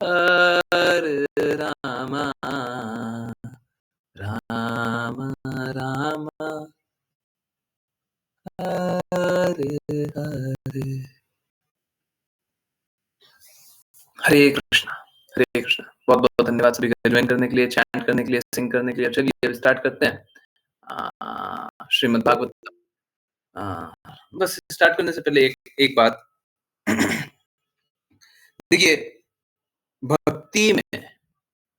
हरे राम राम राम हरे हरे हरे कृष्णा हरे कृष्णा। बहुत बहुत धन्यवाद सभी का ज्वाइन करने के लिए, चैंट करने के लिए, सिंग करने के लिए। चलिए अब स्टार्ट करते हैं श्रीमद् भागवत। बस स्टार्ट करने से पहले एक एक बात देखिए, भक्ति में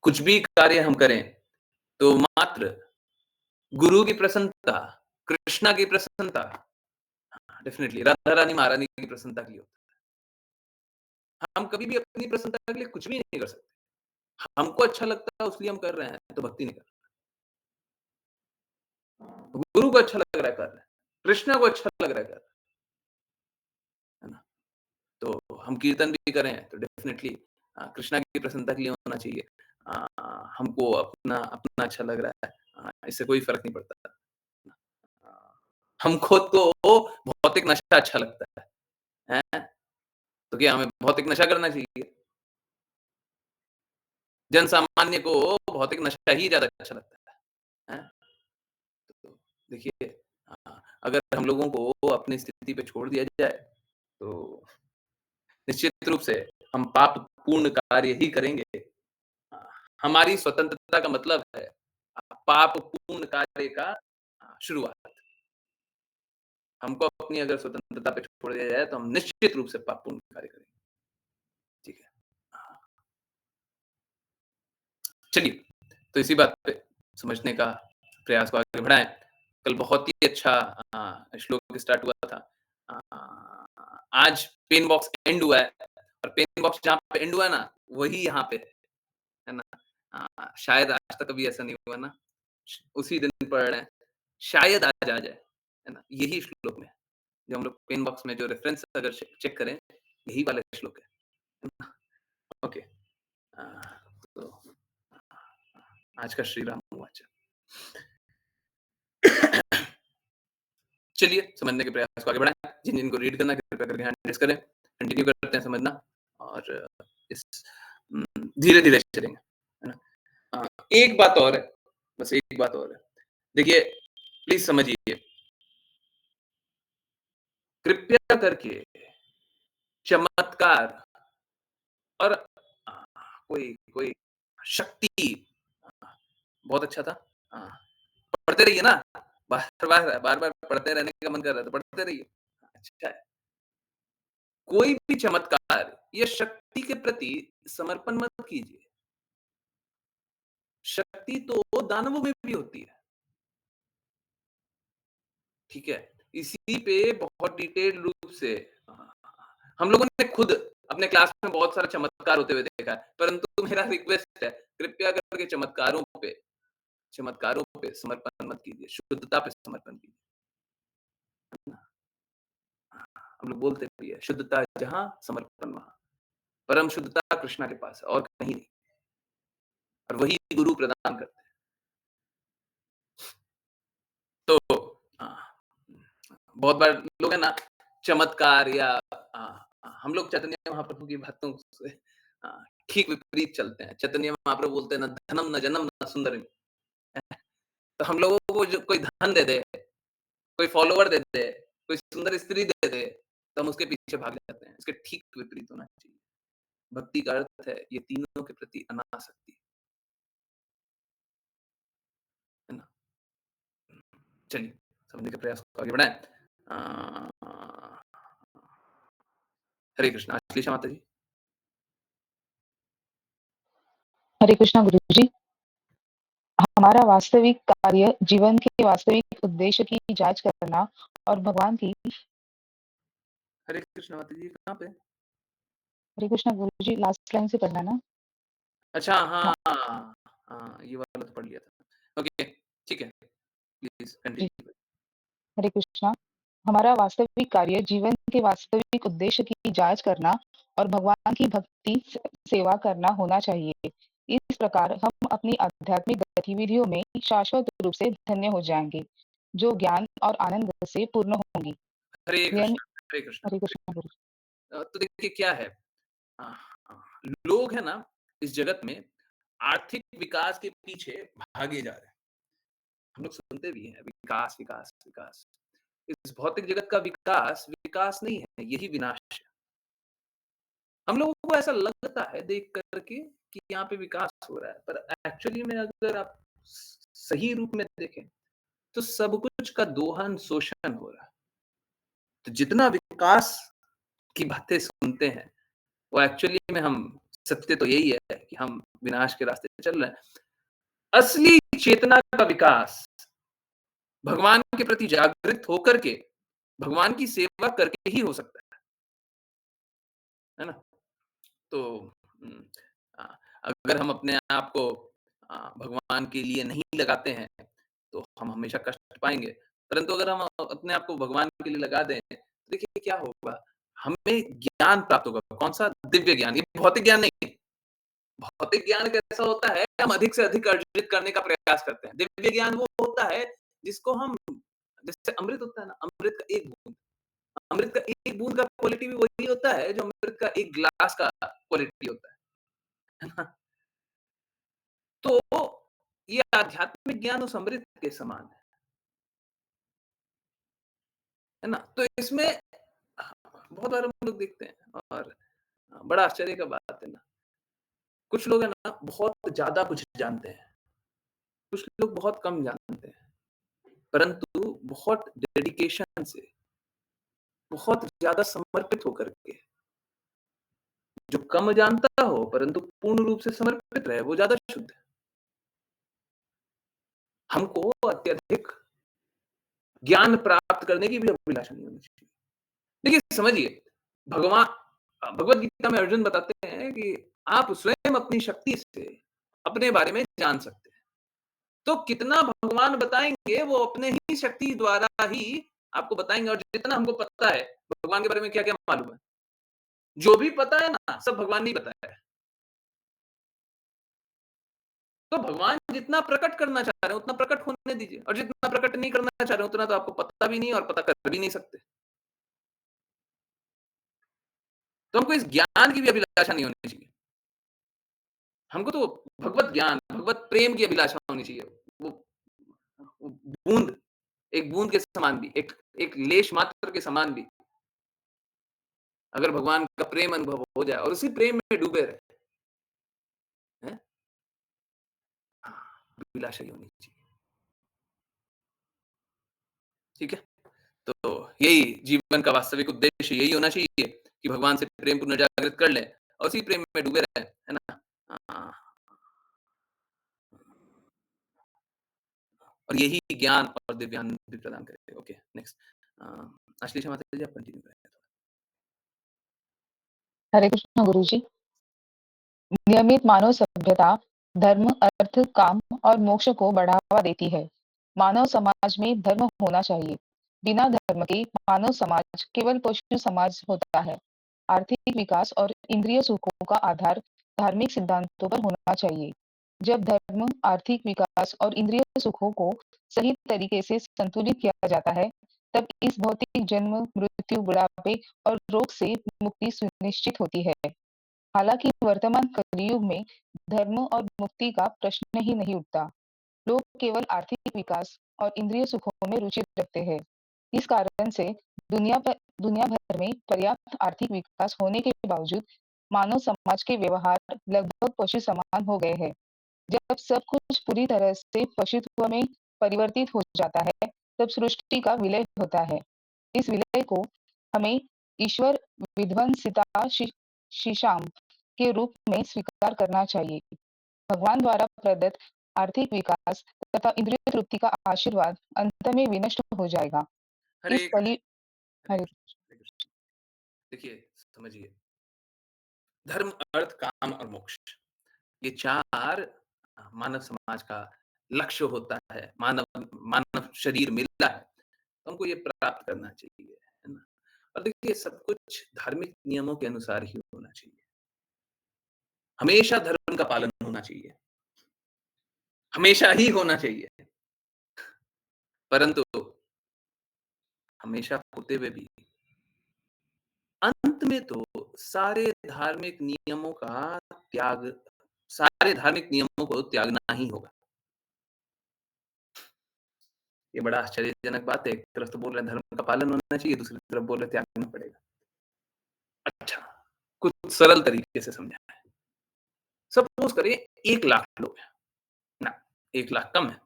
कुछ भी कार्य हम करें तो मात्र गुरु की प्रसन्नता, कृष्णा की प्रसन्नता, डेफिनेटली राधा रानी महारानी की प्रसन्नता के लिए होता है। हम कभी भी अपनी प्रसन्नता के लिए कुछ भी नहीं कर सकते। हमको अच्छा लगता है उसलिए हम कर रहे हैं, तो भक्ति नहीं कर रहे। गुरु को अच्छा लग रहा है कर रहे हैं, कृष्णा को अच्छा लग रहा है कर रहे हैं, है ना? तो हम कीर्तन भी करें तो डेफिनेटली कृष्णा की प्रसन्नता के लिए होना चाहिए। हमको अपना अपना अच्छा लग रहा है, इससे कोई फर्क नहीं पड़ता। हमको तो भौतिक नशा अच्छा लगता है, हैं? तो क्या हमें भौतिक नशा करना चाहिए? जन सामान्य को भौतिक नशा ही ज़्यादा अच्छा लगता है, हैं? तो देखिए, अगर हम लोगों को अपनी स्थिति पे छोड़ दिया जाए, तो निश्चित रूप से हम पाप पूर्ण कार्य ही करेंगे। अ, हमारी स्वतंत्रता का मतलब है पाप पूर्ण कार्य का शुरुआत। हमको अपनी अगर स्वतंत्रता पे छोड़ दिया जाए, तो हम निश्चित रूप से पाप पूर्ण कार्य करेंगे। ठीक है? हाँ, चलिए, तो इसी बात पे समझने का प्रयास को आगे बढ़ाएँ। कल बहुत ही अच्छा श्लोक स्टार्ट हुआ था। आज पेन बॉक्स एंड हुआ है और पेन बॉक्स जहाँ पे एंड हुआ है ना, वही यहाँ पे है ना? शायद आज तक कभी ऐसा नहीं हुआ ना, उसी दिन पढ़ रहे हैं, शायद आज आ जाए, है ना? यही श्लोक में है। जो हम लोग पेन बॉक्स में जो रेफरेंस अगर चेक करें, यही वाला श्लोक है। है ना? ओके। अ, तो आज का श्री राम वाच। चलिए समझने के प्रयास को आगे बढ़ाएँ। जिन-जिनको रीड करना है कृपया करके हैंड रेज़ करें। कंटिन्यू करते हैं समझना और इस धीरे-धीरे चलेंगे, है ना? एक बात और है, बस एक बात और है। देखिए, प्लीज़ समझिए, कृपया करके चमत्कार और कोई कोई शक्ति बहुत अच्छा था। पढ़ते रहिए ना, बार-बार बार-बार पढ़ते रहने का मन कर रहा है तो पढ़ते रहिए। अच्छा है। कोई भी चमत्कार या शक्ति के प्रति समर्पण मत कीजिए। शक्ति तो दानवों में भी होती है, ठीक है? इसी पे बहुत डिटेल्ड रूप से हम लोगों ने खुद अपने क्लास में बहुत सारा चमत्कार होते हुए देखा है, परंतु मेरा रिक्वेस्ट है, कृपया करके चमत्कारों पे समर्पण मत कीजिए, शुद्धता पे समर्पण कीजिए। हम लोग बोलते भी है, शुद्धता जहाँ समर्पण वहाँ। परम शुद्धता कृष्णा के पास है और कहीं नहीं, और वही गुरु प्रदान करते हैं। तो अ, बहुत बार लोग है ना चमत्कार या हम लोग चैतन्य महाप्रभु की बातों से ठीक विपरीत चलते हैं। चैतन्य महाप्रभु बोलते हैं ना, धनम न जनम न सुंदरी। तो हम लोगों को जो कोई धन दे दे, कोई फॉलोवर दे दे, कोई सुंदर स्त्री दे दे, तो हम उसके पीछे भाग जाते हैं। इसके ठीक विपरीत होना चाहिए। भक्ति का अर्थ है ये तीनों के प्रति अनासक्ति, है ना? चलिए समझने का प्रयास को आगे बढ़ाएँ। अ, हरे कृष्णा। अश्लेषा माता जी। हरे कृष्णा गुरुजी। हमारा वास्तविक कार्य जीवन के वास्तविक उद्देश्य की जाँच करना और भगवान की हरे कृष्णा माता जी कहाँ पे? हरे कृष्णा गुरुजी लास्ट लाइन से पढ़ना ना? अच्छा हाँ, हाँ, हाँ, ये वाला तो पढ़ लिया था। ओके, ठीक है, प्लीज़ जी, कंटिन्यू। हरे कृष्णा। हमारा वास्तविक कार्य जीवन के वास्तविक उद्देश्य की जाँच करना और भगवान की भक्ति सेवा करना होना चाहिए। इस प्रकार हम अपनी आध्यात्मिक गतिविधियों में शाश्वत रूप से धन्य हो जाएँगे, जो ज्ञान और आनंद से पूर्ण होंगी। हरे यन कृष्णा, हरे कृष्णा, हरे हरे कृष्णा गुरु। तो देखिए क्या है, लोग है ना इस जगत में आर्थिक विकास के पीछे भागे जा रहे हैं। हम लोग सुनते भी हैं विकास, विकास, विकास। इस भौतिक जगत का विकास, विकास नहीं है, यही विनाश है। हम लोगों को ऐसा लगता है देख कर के कि यहाँ पे विकास हो रहा है, पर एक्चुअली में अगर आप सही रूप में देखें, तो सब कुछ का दोहन, शोषण हो रहा है। तो जितना विकास की बातें सुनते हैं, वो एक्चुअली में हम सत्य तो यही है कि हम विनाश के रास्ते पे चल रहे हैं। असली चेतना का विकास भगवान के प्रति जागृत होकर के, भगवान की सेवा करके ही हो सकता है ना? तो उम, अ, अगर हम अपने आप को भगवान के लिए नहीं लगाते हैं, तो हम हमेशा कष्ट पाएँगे। परंतु अगर हम अपने आप को भगवान के लिए लगा दें, तो देखिए क्या होगा, हमें ज्ञान प्राप्त होगा। कौन-सा? दिव्य ज्ञान, ये भौतिक ज्ञान नहीं। भौतिक ज्ञान कैसा होता है, हम अधिक से अधिक अर्जित करने का प्रयास करते हैं। दिव्य ज्ञान वो होता है, जिसको हम जैसे अमृत होता है ना, अमृत का एक बूँद का क्वालिटी भी वही होता है, जो अमृत का एक ग्लास का क्वालिटी होता है ना? तो ये आध्यात्मिक ज्ञान उस अमृत के समान है ना? तो इसमें बहुत बार हम लोग देखते हैं और बड़ा आश्चर्य का बात है ना, कुछ लोग है ना बहुत ज़्यादा कुछ जानते हैं, कुछ लोग बहुत कम जानते हैं, परंतु बहुत डेडिकेशन से, बहुत ज़्यादा समर्पित होकर के, जो कम जानता हो परंतु पूर्ण रूप से समर्पित रहे, वो ज़्यादा शुद्ध है। हमको अत्यधिक ज्ञान प्राप्त करने की भी अभिलाषा नहीं होनी चाहिए। देखिए समझिए, भगवान भगवद गीता में अर्जुन बताते हैं कि आप स्वयं अपनी शक्ति से अपने बारे में जान सकते हैं। तो कितना भगवान बताएँगे, वो अपने ही शक्ति द्वारा ही आपको बताएँगे और जितना हमको पता है, भगवान के बारे में क्या-क्या मालूम है। जो भी पता है ना, सब भगवान ने ही बताया है। तो भगवान जितना प्रकट करना चाह रहे हैं, उतना प्रकट होने दीजिए और जितना प्रकट नहीं करना चाह रहे हैं, उतना तो आपको पता भी नहीं है और पता कर भी नहीं सकते। तो हमको इस ज्ञान की भी अभिलाषा नहीं होनी चाहिए। हमको तो भगवत ज्ञान, भगवत प्रेम की अभिलाषा होनी चाहिए। वो वो बूँद, एक बूँद के समान भी, एक एक लेश मात्र के समान भी, अगर भगवान का प्रेम अनुभव हो जाए और उसी प्रेम में डूबे रहे, हैं? हाँ, अभिलाषा ही होनी चाहिए। ठीक है? तो यही जीवन का वास्तविक उद्देश्य यही होना चाहिए कि भगवान से प्रेम पुनर्जागृत कर लें और उसी प्रेम में डूबे रहें, है ना? हाँ, और यही ज्ञान और दिव्यानंद भी प्रदान करेगा। ओके, नेक्स्ट अ, आश्लेषा माता जी आप कंटिन्यू करें। हरे कृष्ण गुरुजी। नियमित मानव सभ्यता धर्म, अर्थ, काम और मोक्ष को बढ़ावा देती है। मानव समाज में धर्म होना चाहिए। बिना धर्म के मानव समाज केवल पशु समाज होता है। आर्थिक विकास और इंद्रिय सुखों का आधार धार्मिक सिद्धांतों पर होना चाहिए। जब धर्म, आर्थिक विकास और इंद्रिय सुखों को सही तरीके से संतुलित किया जाता है, तब इस भौतिक जन्म, मृत्यु, बुढ़ापे और रोग से मुक्ति सुनिश्चित होती है। हालांकि वर्तमान कलयुग में धर्म और मुक्ति का प्रश्न ही नहीं उठता। लोग केवल आर्थिक विकास और इंद्रिय सुखों में रुचि रखते हैं। इस कारण से दुनिया भर में पर्याप्त आर्थिक विकास होने के बावजूद मानव समाज के व्यवहार लगभग पशु समान हो गए हैं। जब सब कुछ पूरी तरह से पशुत्व में परिवर्तित हो जाता है, तब सृष्टि का विलय होता है। इस विलय को हमें ईश्वर विध्वंसिता शिशाम के रूप में स्वीकार करना चाहिए। भगवान द्वारा प्रदत्त आर्थिक विकास तथा इंद्रिय तृप्ति का आशीर्वाद अंत में विनष्ट हो जाएगा। इस हरे कली कृष्ण, हरे हरे कृष्ण, हरे कृष्ण। देखिए, समझिए, धर्म, अर्थ, काम और मोक्ष, ये 4 मानव समाज का लक्ष्य होता है। मानव मानव शरीर मिला है, तो हमको ये प्राप्त करना चाहिए, है ना? और देखिए सब कुछ धार्मिक नियमों के अनुसार ही होना चाहिए। हमेशा धर्म का पालन होना चाहिए, हमेशा ही होना चाहिए। परंतु हमेशा होते हुए भी अंत में तो सारे धार्मिक नियमों का त्याग सारे धार्मिक नियमों को त्यागना ही होगा। ये बड़ा आश्चर्यजनक बात है। एक तरफ तो बोल रहे हैं धर्म का पालन होना चाहिए, दूसरी तरफ बोल रहे हैं त्यागना पड़ेगा। अच्छा, कुछ सरल तरीके से समझाएँ। सपोज़ करिए 1 लाख लोग हैं, ना 1 लाख कम है,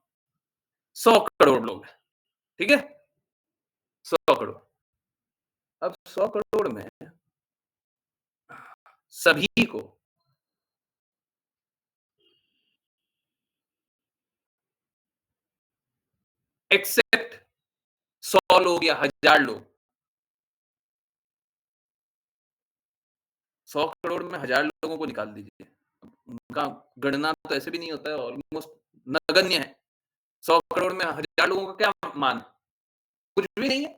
100 करोड़ लोग हैं, ठीक है? 100 करोड़। अब 100 करोड़ में सभी को एक्सेप्ट 100 लोग या 1000 लोग, 100 करोड़ में 1000 लोगों को निकाल दीजिए। उनका गणना तो ऐसे भी नहीं होता है, ऑलमोस्ट नगण्य है। 100 करोड़ में 1000 लोगों का क्या मान है? कुछ भी नहीं है,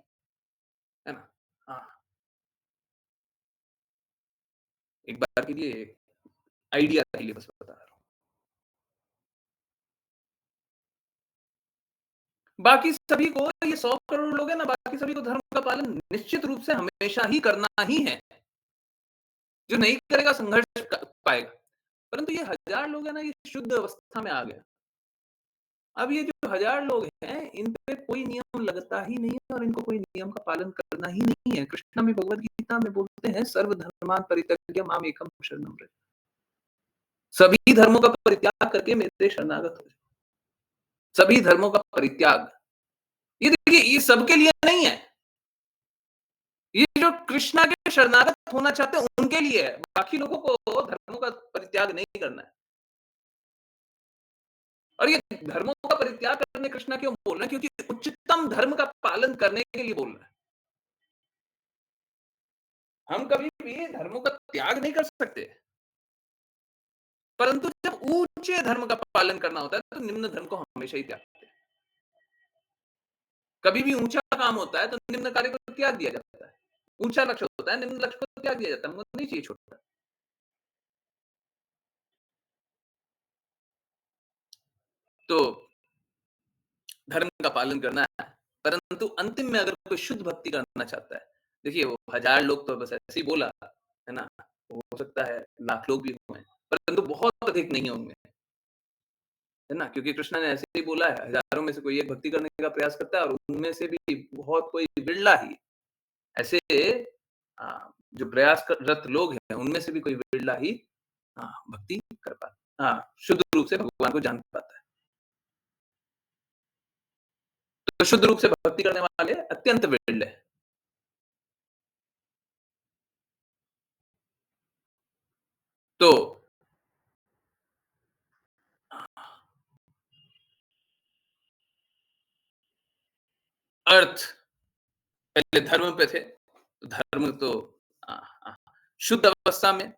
है ना? हाँ, एक बार के लिए आइडिया के लिए बस बता रहा हूँ। बाकी सभी को ये 100 करोड़ लोग हैं ना, बाकी सभी को धर्म का पालन निश्चित रूप से हमेशा ही करना ही है। जो नहीं करेगा संघर्ष पाएगा। परंतु ये 1000 लोग हैं ना, ये शुद्ध अवस्था में आ गए। अब ये जो 1000 लोग हैं, इन पे कोई नियम लगता ही नहीं है और इनको कोई नियम का पालन करना ही नहीं है। कृष्ण में भगवद गीता में बोलते हैं सर्वधर्मान् परित्यज्य माम एकम शरणं व्रज। सभी धर्मों का परित्याग करके मेरे शरणागत हो जाओ। सभी धर्मों का परित्याग। ये देखिए ये सबके लिए नहीं है। ये जो कृष्णा के शरणागत होना चाहते हैं उनके लिए है। बाकी लोगों को धर्मों का परित्याग नहीं करना है। और ये धर्मों का परित्याग करने कृष्णा क्यों बोल रहे हैं? क्योंकि उच्चतम धर्म का पालन करने के लिए बोल रहे हैं। हम कभी भी धर्मों का त्याग नहीं कर सकते। परंतु जब ऊंचे धर्म का पालन करना होता है, तो निम्न धर्म को हमेशा ही त्याग देते हैं। कभी भी ऊंचा काम होता है, तो निम्न कार्य को त्याग दिया जाता है। ऊंचा लक्ष्य होता है, निम्न लक्ष्य को त्याग दिया जाता है। हमको नहीं चाहिए छोटा। तो धर्म का पालन करना है, परंतु अंतिम में अगर कोई शुद्ध भक्ति करना चाहता है, देखिए वो 1000 लोग तो बस ऐसे ही बोला, है ना? हो सकता है लाख लोग भी हों, परंतु बहुत अधिक नहीं है उनमें, है ना? क्योंकि कृष्ण ने ऐसे ही बोला है, हज़ारों में से कोई एक भक्ति करने का प्रयास करता है और उनमें से भी बहुत कोई बिरला ही ऐसे जो प्रयास कर रत लोग हैं, उनमें से भी कोई बिरला ही भक्ति कर पाता शुद्ध रूप से भगवान को जान पाता है। तो शुद्ध रूप से भक्ति करने वाले अत्यंत विरले हैं। तो अर्थ पहले धर्म पे थे, तो धर्म तो अ अ, शुद्ध अवस्था में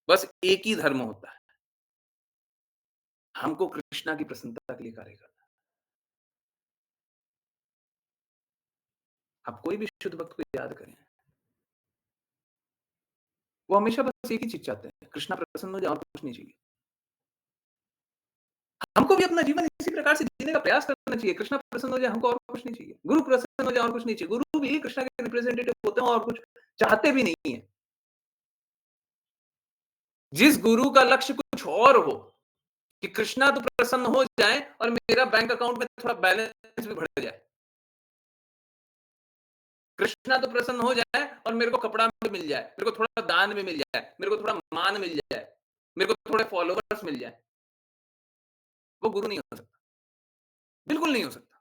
बस एक ही धर्म होता है। हमको कृष्णा की प्रसन्नता के लिए कार्य करना है। आप कोई भी शुद्ध भक्त को याद करें, वो हमेशा बस एक ही चीज़ चाहते हैं, कृष्णा प्रसन्न हो जाए और कुछ नहीं चाहिए। हमको भी अपना जीवन इसी प्रकार से जीने का प्रयास करना चाहिए, कृष्णा प्रसन्न हो जाए हमको और कुछ नहीं चाहिए। गुरु प्रसन्न हो जाए और कुछ नहीं चाहिए। गुरु भी कृष्णा के रिप्रेजेंटेटिव होते हैं और कुछ चाहते भी नहीं है। जिस गुरु का लक्ष्य कुछ और हो, कि कृष्णा तो प्रसन्न हो जाए और मेरा बैंक अकाउंट में थोड़ा बैलेंस भी बढ़ जाए। कृष्णा तो प्रसन्न हो जाए और मेरे को कपड़ा भी मिल जाए, मेरे को थोड़ा दान भी मिल जाए, मेरे को थोड़ा मान मिल जाए, मेरे को थोड़े फॉलोवर्स मिल जाए। वो गुरु नहीं हो सकता, बिल्कुल नहीं हो सकता।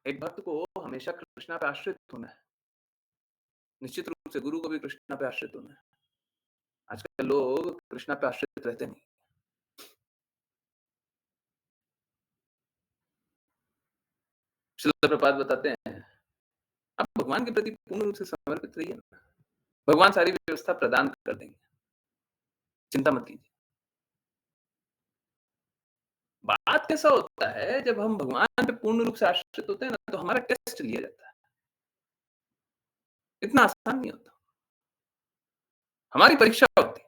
एक भक्त को हमेशा कृष्णा पे आश्रित होना है। निश्चित रूप से गुरु को भी कृष्णा पे आश्रित होना है। आजकल लोग कृष्णा पे आश्रित रहते नहीं। श्रील प्रभुपाद बताते हैं, आप भगवान के प्रति पूर्ण रूप से समर्पित रहिए ना, भगवान सारी व्यवस्था प्रदान कर देंगे, चिंता मत कीजिए। बात कैसा होता है जब हम भगवान पे पूर्ण रूप से आश्रित होते हैं ना, तो हमारा टेस्ट लिया जाता है। इतना आसान नहीं होता। हमारी परीक्षा होती है।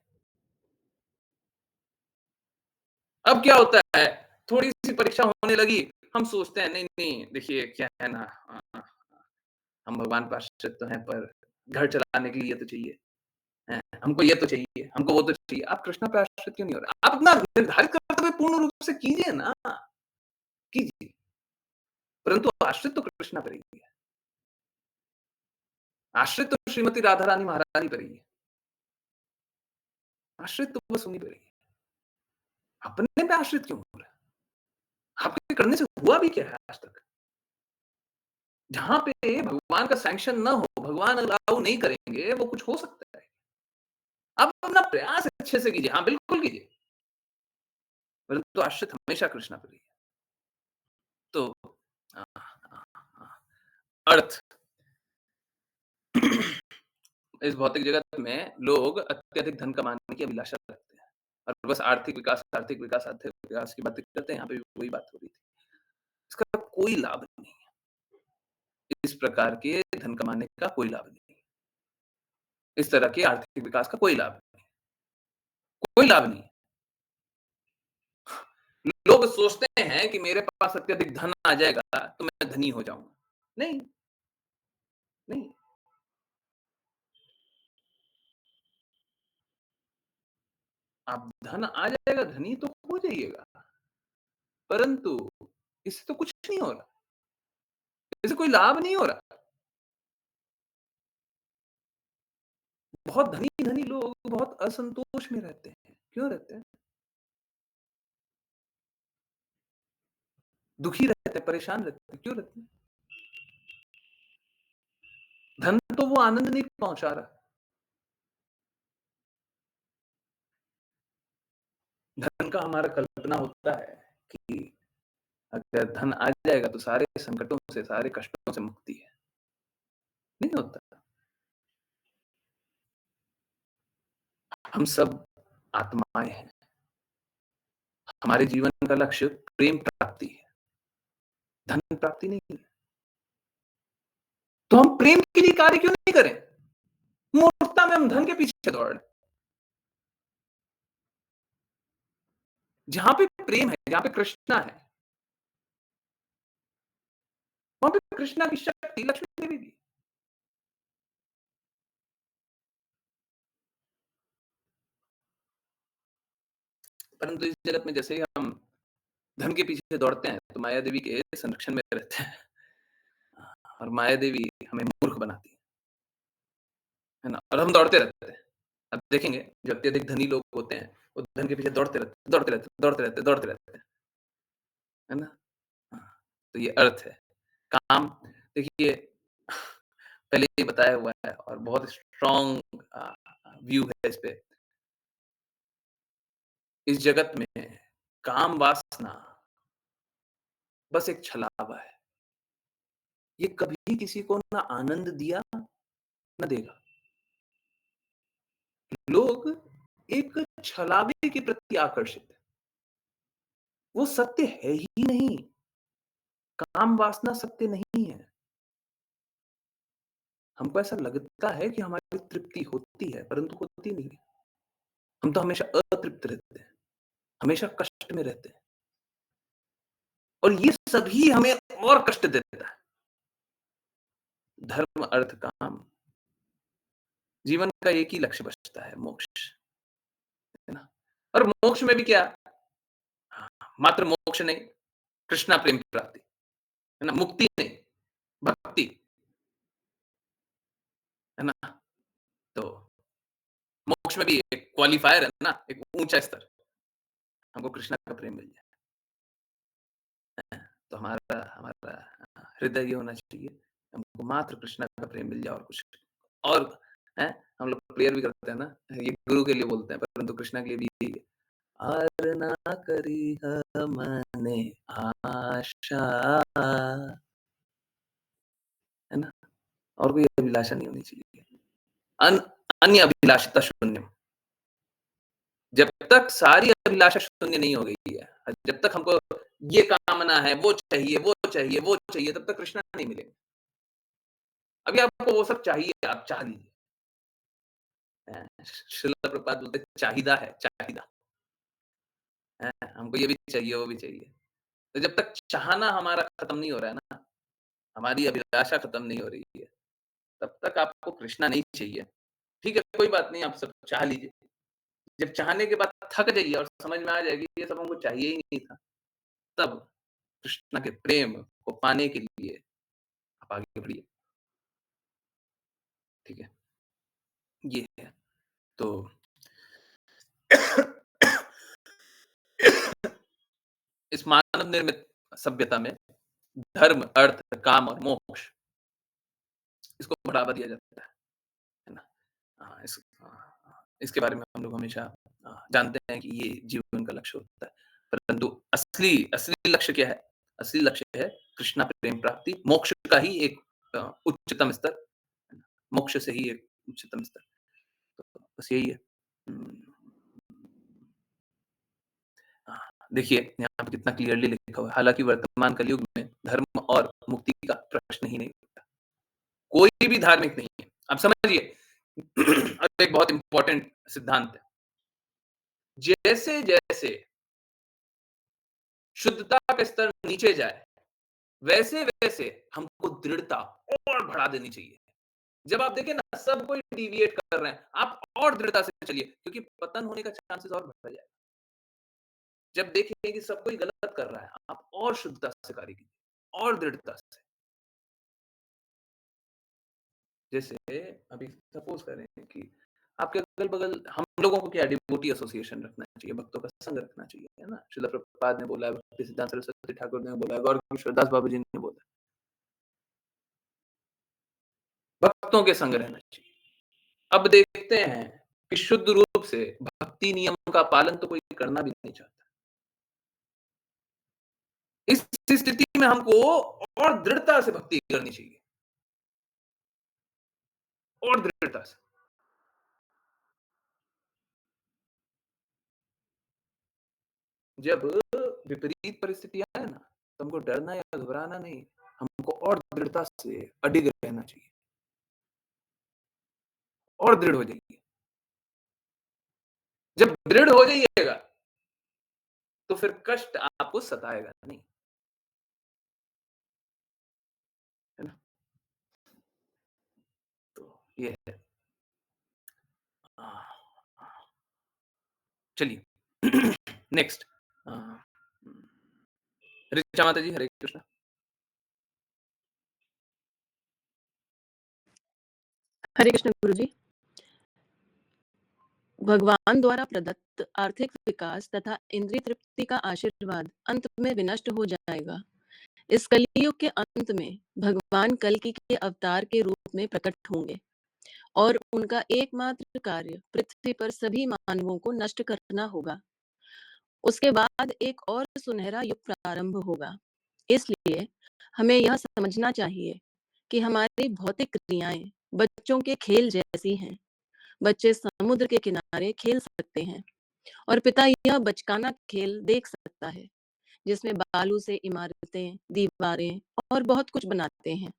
अब क्या होता है, थोड़ी-सी परीक्षा होने लगी, हम सोचते हैं नहीं, नहीं देखिए क्या है ना हम भगवान पे आश्रित तो हैं पर घर चलाने के लिए ये तो चाहिए, हैं, हमको ये तो चाहिए, हमको वो तो चाहिए। आप कृष्ण पे आश्रित क्यों नहीं हो रहे? आप अपना निर्धारित कर्तव्य पूर्ण रूप से कीजिए ना, कीजिए, परंतु आश्रित तो कृष्ण पे रहिए। आश्रित तो श्रीमती राधा रानी महारानी पे रहिए। आश्रित तो बस उन्हीं पे रहिए। अपने पे आश्रित क्यों हो रहे हैं? आपके करने से हुआ भी क्या है आज तक? जहाँ पे भगवान का सैंक्शन ना हो, भगवान अलाउ नहीं करेंगे, वो कुछ हो सकता है? आप अपना प्रयास अच्छे से कीजिए। हाँ, बिल्कुल कीजिए, परंतु आश्रित हमेशा कृष्ण पे रहिए। तो अ, अर्थ इस भौतिक जगत में लोग अत्यधिक धन कमाने की अभिलाषा रखते हैं और बस आर्थिक विकास, आर्थिक विकास की बातें करते हैं। यहाँ पे भी वही बात हो रही थी। इसका कोई लाभ नहीं है। इस प्रकार के धन कमाने का कोई लाभ नहीं है। इस तरह के आर्थिक विकास का कोई लाभ नहीं है। कोई लाभ नहीं है। लोग सोचते हैं कि मेरे पास अत्यधिक धन आ जाएगा, तो मैं धनी हो जाऊँगा। नहीं, नहीं। आप धन आ जाएगा, धनी तो हो जाइएगा, परंतु इससे तो कुछ नहीं हो रहा। इससे कोई लाभ नहीं हो रहा। बहुत धनी-धनी लोग बहुत असंतोष में रहते हैं। क्यों रहते हैं? दुखी रहते हैं, परेशान रहते हैं। क्यों रहते हैं? धन तो वो आनंद नहीं पहुँचा रहा। धन का हमारा कल्पना होता है कि अगर धन आ जाएगा तो सारे संकटों से, सारे कष्टों से मुक्ति है। नहीं होता। हम सब आत्माएँ हैं। हमारे जीवन का लक्ष्य प्रेम प्राप्ति है, धन प्राप्ति नहीं है। तो हम प्रेम के लिए कार्य क्यों नहीं करें? मूर्खता में हम धन के पीछे दौड़ रहे हैं। जहाँ पे प्रेम है, जहाँ पे कृष्णा है, वहाँ पे कृष्णा की शक्ति लक्ष्मी देवी भी। परंतु इस जगत में जैसे ही हम धन के पीछे दौड़ते हैं, तो माया देवी के संरक्षण में रहते हैं और माया देवी हमें मूर्ख बनाती है ना? और हम दौड़ते रहते हैं। अब देखेंगे जो अत्यधिक धनी लोग होते हैं, वो धन के पीछे दौड़ते रहते हैं, दौड़ते रहते हैं, दौड़ते रहते हैं, दौड़ते रहते हैं, है ना? हाँ, तो ये अर्थ है। काम देखिए पहले ही बताया हुआ है और बहुत स्ट्रॉन्ग व्यू है इस पे। इस जगत में काम वासना बस एक छलावा है। ये कभी किसी को ना आनंद दिया, ना देगा। लोग एक छलावे के प्रति आकर्षित हैं। वो सत्य है ही नहीं। काम वासना सत्य नहीं है। हमको ऐसा लगता है कि हमारी तृप्ति होती है, परंतु होती नहीं है। हम तो हमेशा अतृप्त रहते हैं, हमेशा कष्ट में रहते हैं और ये सभी हमें और कष्ट देता है। धर्म, अर्थ, काम, जीवन का एक ही लक्ष्य बचता है मोक्ष, है ना? और मोक्ष में भी क्या? हाँ, मात्र मोक्ष नहीं, कृष्णा प्रेम प्राप्ति, है ना? मुक्ति नहीं, भक्ति, है ना? तो मोक्ष में भी एक क्वालिफायर है ना, एक ऊँचा स्तर, हमको कृष्णा का प्रेम मिल जाए। तो हमारा हमारा हृदय ये होना चाहिए, हमको मात्र कृष्णा का प्रेम मिल जाए और कुछ और हैं, हम लोग प्रेयर भी करते हैं ना, ये गुरु के लिए बोलते हैं, परंतु कृष्णा के लिए भी यही है। "आर ना करिह मने आशा" है ना? और कोई अभिलाषा नहीं होनी चाहिए। अन अन्य अभिलाषिता शून्यम। जब तक सारी अभिलाषा शून्य नहीं हो गई है, जब तक हमको ये कामना है, वो चाहिए, वो चाहिए, वो चाहिए, तब तक कृष्णा नहीं मिलेगा। अभी आपको वो सब चाहिए, आप चाह लीजिए। श्रील प्रभुपाद बोलते हैं चाहिदा है, चाहिदा। हैं, हमको ये भी चाहिए, वो भी चाहिए। तो जब तक चाहना हमारा खत्म नहीं हो रहा है ना, हमारी अभिलाषा खत्म नहीं हो रही है, तब तक आपको कृष्णा नहीं चाहिए। ठीक है, कोई बात नहीं, आप सब चाह लीजिए। जब चाहने के बाद थक जाइए और समझ में आ जाएगी ये सब हमको चाहिए ही नहीं था, तब कृष्णा के प्रेम को पाने के लिए आप आगे बढ़िए, ठीक है? ये है। तो इस मानव निर्मित सभ्यता में धर्म, अर्थ, काम और मोक्ष इसको बढ़ावा दिया जाता है ना? इसके बारे में हम लोग हमेशा जानते हैं कि ये जीवन का लक्ष्य होता है। परंतु असली असली लक्ष्य क्या है? असली लक्ष्य है कृष्णा प्रेम प्राप्ति, मोक्ष का ही एक उच्चतम स्तर, है ना? मोक्ष से ही एक उच्चतम स्तर। तो बस यही है। हुँ। हाँ, देखिए यहाँ पे कितना क्लियरली लिखा हुआ है। हालाँकि वर्तमान कलयुग में धर्म और मुक्ति का प्रश्न ही नहीं उठता। कोई भी धार्मिक नहीं है। अब समझिए अब एक बहुत इम्पोर्टेंट सिद्धांत है। जैसे-जैसे शुद्धता का स्तर नीचे जाए, वैसे-वैसे हमको दृढ़ता और बढ़ा देनी चाहिए। जब आप देखें ना सब कोई डिविएट कर रहे हैं, आप और दृढ़ता से चलिए क्योंकि पतन होने का चांसेस और बढ़ जाएगा। जब देखें कि सब कोई गलत कर रहा है, आप और शुद्धता से कार्य कीजिए और दृढ़ता से। जैसे अभी सपोज़ करें कि आपके अगल-बगल हम लोगों को क्या डिवोटी एसोसिएशन रखना चाहिए, भक्तों का संघ रखना चाहिए, है ना? श्रील प्रभुपाद ने बोला है, भक्ति सिद्धांत सरस्वती ठाकुर ने बोला है, गौर किशोर दास बाबा जी ने बोला है, भक्तों के संग रहना चाहिए। अब देखते हैं कि शुद्ध रूप से भक्ति नियम का पालन तो कोई करना भी नहीं चाहता। इस स्थिति में हमको और दृढ़ता से भक्ति करनी चाहिए और दृढ़ता से। जब विपरीत परिस्थितियाँ आए ना, तो हमको डरना या घबराना नहीं, हमको और दृढ़ता से अडिग रहना चाहिए और दृढ़ हो जाइए। जब दृढ़ हो जाइएगा, तो फिर कष्ट आपको सताएगा नहीं, है ना? तो ये है। चलिए नेक्स्ट अ, ऋचा माता जी, हरे कृष्णा। हरे कृष्ण गुरु जी। भगवान द्वारा प्रदत्त आर्थिक विकास तथा इंद्रिय तृप्ति का आशीर्वाद अंत में विनष्ट हो जाएगा। इस कलयुग के अंत में भगवान कल्कि के अवतार के रूप में प्रकट होंगे और उनका एकमात्र कार्य पृथ्वी पर सभी मानवों को नष्ट करना होगा। उसके बाद एक और सुनहरा युग प्रारंभ होगा। इसलिए हमें यह समझना चाहिए कि हमारी भौतिक क्रियाएं बच्चों के खेल जैसी हैं। बच्चे समुद्र के किनारे खेल सकते हैं और पिता यह बचकाना खेल देख सकता है जिसमें बालू से इमारतें, दीवारें और बहुत कुछ बनाते हैं।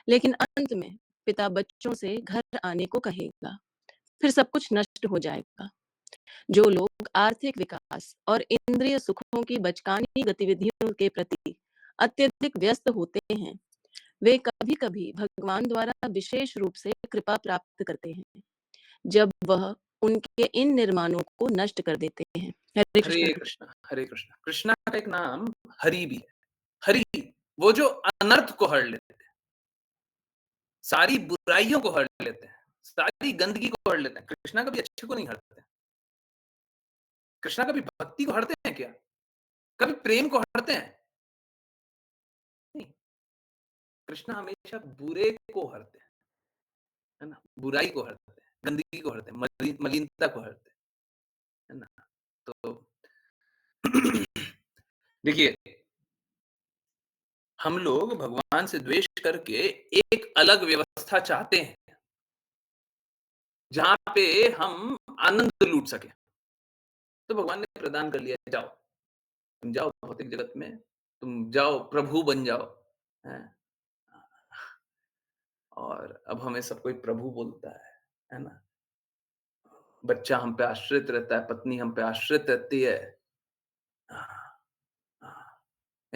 लेकिन अंत में पिता बच्चों से घर आने को कहेगा, फिर सब कुछ नष्ट हो जाएगा। जो लोग आर्थिक विकास और इंद्रिय सुखों की बचकानी गतिविधियों के प्रति अत्यधिक व्यस्त होते हैं, वे कभी-कभी भगवान द्वारा विशेष रूप से कृपा प्राप्त करते हैं, जब वह उनके इन निर्माणों को नष्ट कर देते हैं। हरे हरे कृष्ण। कृष्णा, हरे कृष्णा। कृष्णा का एक नाम हरि भी है। हरि, वो जो अनर्थ को हर लेते हैं, सारी बुराइयों को हर लेते हैं, सारी गंदगी को हर लेते हैं। कृष्णा कभी अच्छे को नहीं हरते हैं। कृष्णा कभी भक्ति को हरते हैं क्या? कभी प्रेम को हरते हैं? नहीं, कृष्णा हमेशा बुरे को हरते हैं, है ना? बुराई को हरते हैं, गंदगी को हरते हैं, मलिनता को हरते हैं, है ना? तो देखिए, हम लोग भगवान से द्वेष करके एक अलग व्यवस्था चाहते हैं, जहाँ पे हम आनंद लूट सकें। तो भगवान ने प्रदान कर लिया, जाओ, तुम जाओ भौतिक जगत में, तुम जाओ प्रभु बन जाओ, हैं? और अब हमें सब कोई प्रभु बोलता है ना? बच्चा हम पे आश्रित रहता है, पत्नी हम पे आश्रित रहती है। हाँ, हाँ,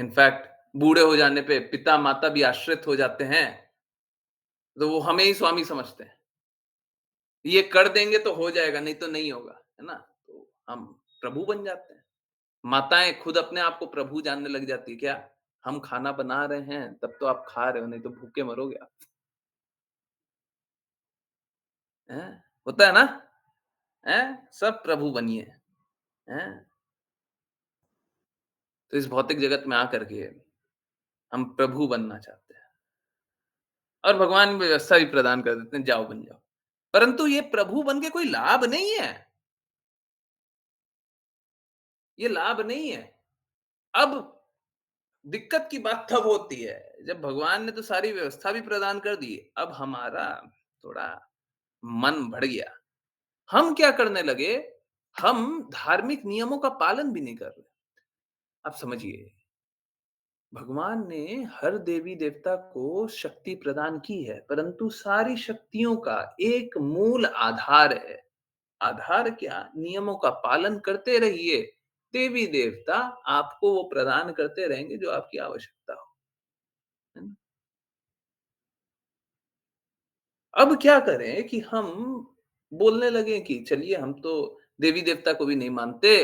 इनफैक्ट बूढ़े हो जाने पे पिता-माता भी आश्रित हो जाते हैं, तो वो हमें ही स्वामी समझते हैं। ये कर देंगे तो हो जाएगा, नहीं तो नहीं होगा, है ना? तो हम प्रभु बन जाते हैं। माताएँ खुद अपने आप को प्रभु जानने लग जाती है, क्या? हम खाना बना रहे हैं, तब तो आप खा रहे हो, नहीं तो भूखे मरोगे आप। हैं? होता है ना? हैं? सब प्रभु बनिए, हैं? तो इस भौतिक जगत में आकर के हम प्रभु बनना चाहते हैं और भगवान व्यवस्था भी प्रदान कर देते हैं, जाओ बन जाओ। परंतु ये प्रभु बन के कोई लाभ नहीं है, ये लाभ नहीं है। अब दिक्कत की बात तब होती है, जब भगवान ने तो सारी व्यवस्था भी प्रदान कर दी, अब हमारा थोड़ा मन बढ़ गया। हम क्या करने लगे, हम धार्मिक नियमों का पालन भी नहीं कर रहे। आप समझिए, भगवान ने हर देवी-देवता को शक्ति प्रदान की है, परंतु सारी शक्तियों का एक मूल आधार है। आधार क्या? नियमों का पालन करते रहिए। देवी-देवता आपको वो प्रदान करते रहेंगे जो आपकी आवश्यकता हो। है ना? अब क्या करें कि हम बोलने लगे कि चलिए हम तो देवी-देवता को भी नहीं मानते,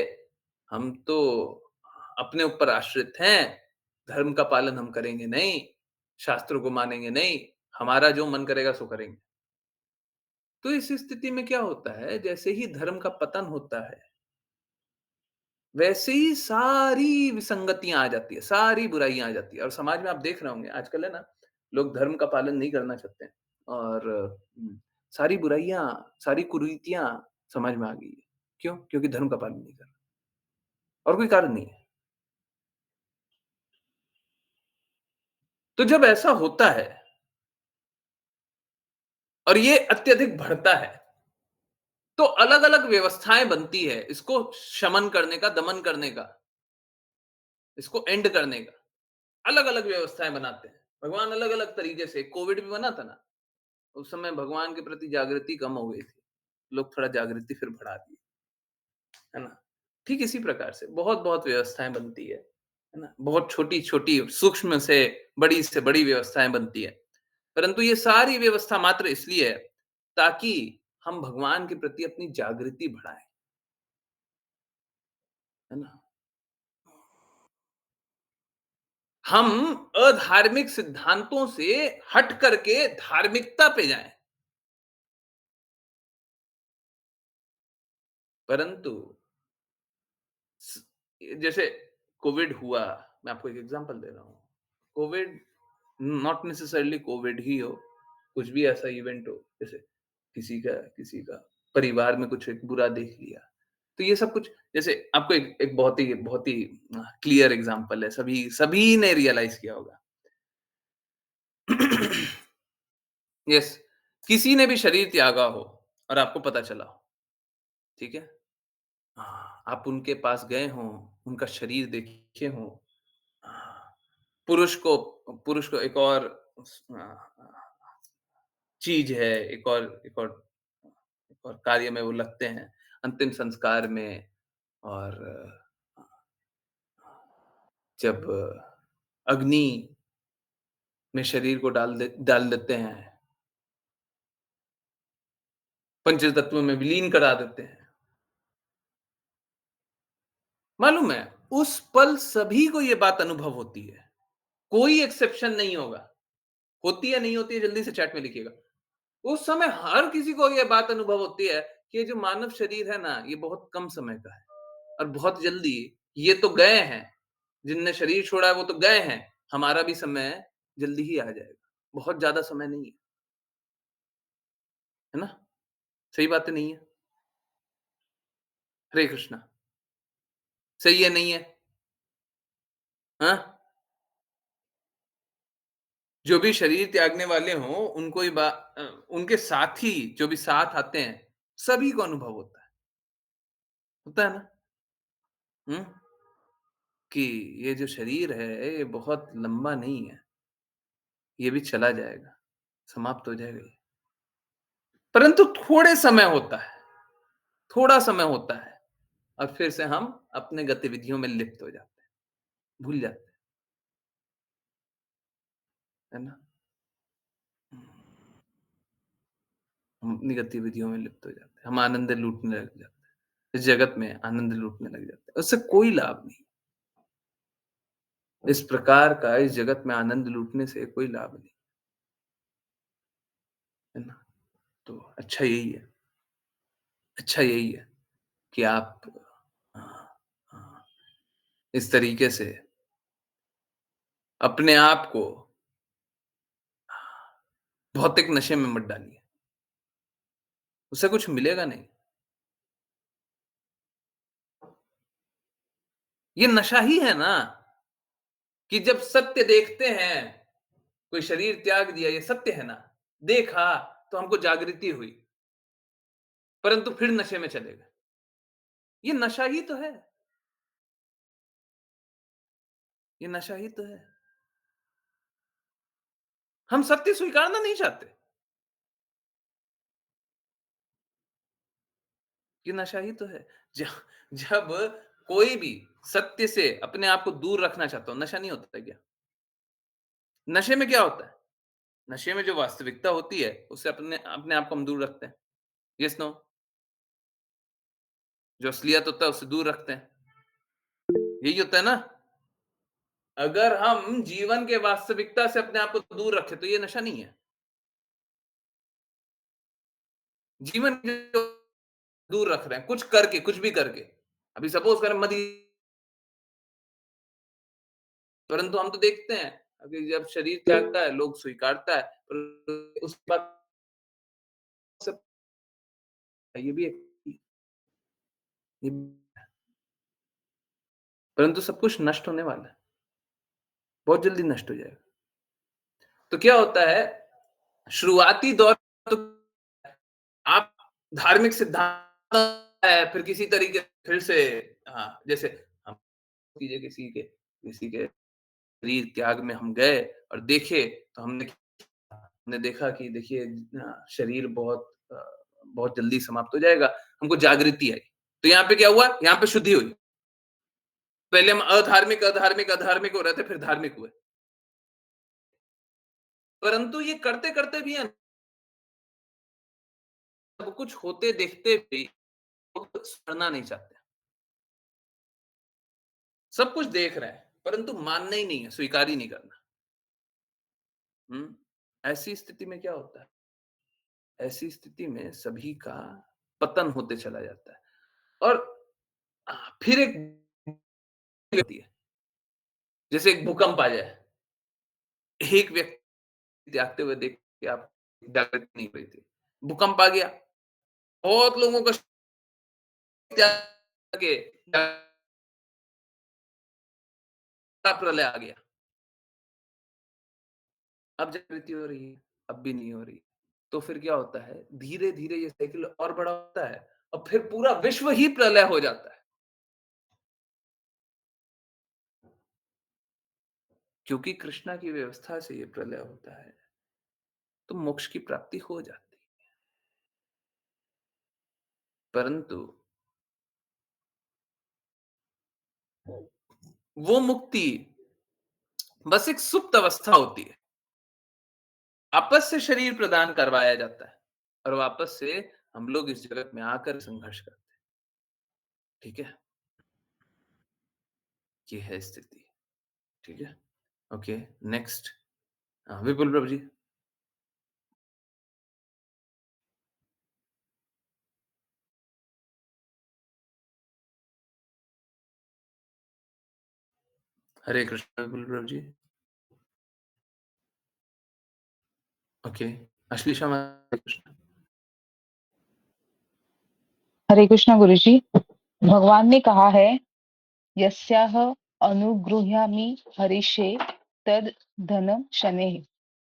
हम तो अपने ऊपर आश्रित हैं, धर्म का पालन हम करेंगे नहीं, शास्त्रों को मानेंगे नहीं, हमारा जो मन करेगा सो करेंगे। तो इस स्थिति में क्या होता है, जैसे ही धर्म का पतन होता है, वैसे ही सारी विसंगतियाँ आ जाती है, सारी बुराइयाँ आ जाती है और समाज में आप देख रहे होंगे आजकल है ना, लोग धर्म का पालन नहीं करना चाहते हैं और सारी बुराइयाँ, सारी कुरीतियाँ समाज में आ गई है। क्यों? क्योंकि धर्म का पालन नहीं कर रहे और कोई कारण नहीं है। तो जब ऐसा होता है और ये अत्यधिक बढ़ता है, तो अलग-अलग व्यवस्थाएँ बनती है, इसको शमन करने का, दमन करने का, इसको एंड करने का। अलग-अलग व्यवस्थाएँ बनाते हैं। भगवान अलग-अलग तरीके से कोविड भी बना था ना, उस समय भगवान के प्रति जागृति कम हो गई थी। लोग थोड़ा जागृति फिर बढ़ा दिए, है ना? ठीक इसी प्रकार से व्यवस्थाएँ बनती है ना? बहुत छोटी-छोटी सूक्ष्म से बड़ी व्यवस्थाएँ बनती है। परंतु ये सारी व्यवस्था मात्र इसलिए है, ताकि हम भगवान के प्रति अपनी जागृति बढ़ाएँ, है ना? हम अधार्मिक सिद्धांतों से हट करके धार्मिकता पे जाएँ। परंतु स जैसे कोविड हुआ, मैं आपको एक एग्ज़ाम्पल दे रहा हूँ। कोविड नॉट नेसेसरीली कोविड ही हो, कुछ भी ऐसा इवेंट हो, जैसे किसी का परिवार में कुछ एक बुरा देख लिया। तो ये सब कुछ जैसे आपको एक एक बहुत ही क्लियर एग्ज़ाम्पल है, सभी सभी ने रियलाइज़ किया होगा। यस, किसी ने भी शरीर त्यागा हो और आपको पता चला हो, ठीक है? हाँ, आप उनके पास गए हों, उनका शरीर देखे हों, हाँ, पुरुष को चीज़ है, एक और कार्य में वो लगते हैं, अंतिम संस्कार में और जब अग्नि में शरीर को डाल देते हैं, पंचतत्व में विलीन करा देते हैं। मालूम है, उस पल सभी को ये बात अनुभव होती है, कोई एक्सेप्शन नहीं होगा। होती है, नहीं होती है, जल्दी से चैट में लिखिएगा। उस समय हर किसी को ये बात अनुभव होती है कि ये जो मानव शरीर है ना, ये बहुत कम समय का है और बहुत जल्दी ये तो गए हैं, जिनने शरीर छोड़ा है वो तो गए हैं, हमारा भी समय जल्दी ही आ जाएगा। बहुत ज़्यादा समय नहीं है, है ना? सही बात है, नहीं है? हरे कृष्णा, सही है, नहीं है? हाँ? जो भी शरीर त्यागने वाले हों, उनके साथी जो भी साथ आते हैं, सभी को अनुभव होता है ना? हुँ? कि ये जो शरीर है, ये बहुत लंबा नहीं है, ये भी चला जाएगा, समाप्त हो जाएगा ये। परंतु थोड़ा समय होता है और फिर से हम अपने गतिविधियों में लिप्त हो जाते हैं, भूल जाते हैं। है ना? हम अपनी गतिविधियों में लिप्त हो जाते हैं, हम आनंद लूटने लग जाते हैं, इस जगत में आनंद लूटने लग जाते हैं, उससे कोई लाभ नहीं। इस प्रकार का इस जगत में आनंद लूटने से कोई लाभ नहीं, है ना? तो अच्छा यही है कि आप हाँ, हाँ, इस तरीके से अपने आप को भौतिक नशे में मत डालिए, उससे कुछ मिलेगा नहीं। ये नशा ही है ना कि जब सत्य देखते हैं, कोई शरीर त्याग दिया, ये सत्य है ना? देखा तो हमको जागृति हुई, परंतु फिर नशे में चले गए। ये नशा ही तो है, ये नशा ही तो है। हम सत्य स्वीकारना नहीं चाहते, ये नशा ही तो है। ज जब कोई भी सत्य से अपने आप को दूर रखना चाहता हो, नशा नहीं होता है क्या? नशे में क्या होता है? नशे में जो वास्तविकता होती है, उससे अपने अपने आप को हम दूर रखते हैं। Yes, no? जो असलियत होता है, उससे दूर रखते हैं। यही होता है ना? अगर हम जीवन के वास्तविकता से अपने आप को दूर रखें, तो ये नशा नहीं है। जीवन के जो दूर रख रहे हैं, कुछ करके, कुछ भी करके। अभी सपोज़ करें मदी परंतु हम तो देखते हैं, अभी जब शरीर त्यागता है, लोग स्वीकारता है, पर उसके बाद सब ये भी एक ये परंतु सब कुछ नष्ट होने वाला है, बहुत जल्दी नष्ट हो जाएगा। तो क्या होता है, शुरुआती दौर तो आप धार्मिक सिद्धांत है, फिर किसी तरीके फिर से हाँ, जैसे हम कीजिए किसी के शरीर त्याग में हम गए और देखे, तो हमने देखा कि देखिए शरीर बहुत जल्दी समाप्त हो जाएगा, हमको जागृति आई। तो यहाँ पे क्या हुआ? यहाँ पे शुद्धि हुई। पहले हम अधार्मिक हो रहे थे, फिर धार्मिक हुए। परंतु ये करते-करते भी है सब कुछ होते देखते भी लोग छोड़ना नहीं चाहते। सब कुछ देख रहे हैं, परंतु मानना ही नहीं है, स्वीकार ही नहीं करना। हुँ? ऐसी स्थिति में क्या होता है? ऐसी स्थिति में सभी का पतन होते चला जाता है और फिर एक होती है, जैसे एक भूकंप आ जाए, एक व्यक्ति त्यागते हुए देख के आप जागृति नहीं हुई थी। भूकंप आ गया, बहुत लोगों का त्याग के प्रलय आ गया। अब जागृति हो रही है, अब भी नहीं हो रही। तो फिर क्या होता है, धीरे-धीरे ये साइकिल और बड़ा होता है और फिर पूरा विश्व ही प्रलय हो जाता है। क्योंकि कृष्णा की व्यवस्था से ये प्रलय होता है, तो मोक्ष की प्राप्ति हो जाती है। परंतु वो मुक्ति बस एक सुप्त अवस्था होती है। वापस से शरीर प्रदान करवाया जाता है और वापस से हम लोग इस जगत में आकर संघर्ष करते हैं। ठीक है? ये है स्थिति। ठीक है? ओके, नेक्स्ट विपुल प्रभु जी। हरे कृष्ण विपुल प्रभु जी। ओके, अश्लीषा हरे कृष्ण। हरे कृष्णा गुरुजी। भगवान ने कहा है, यस्याह अनुगृह्यामि हरिषे तद धनम शनैः।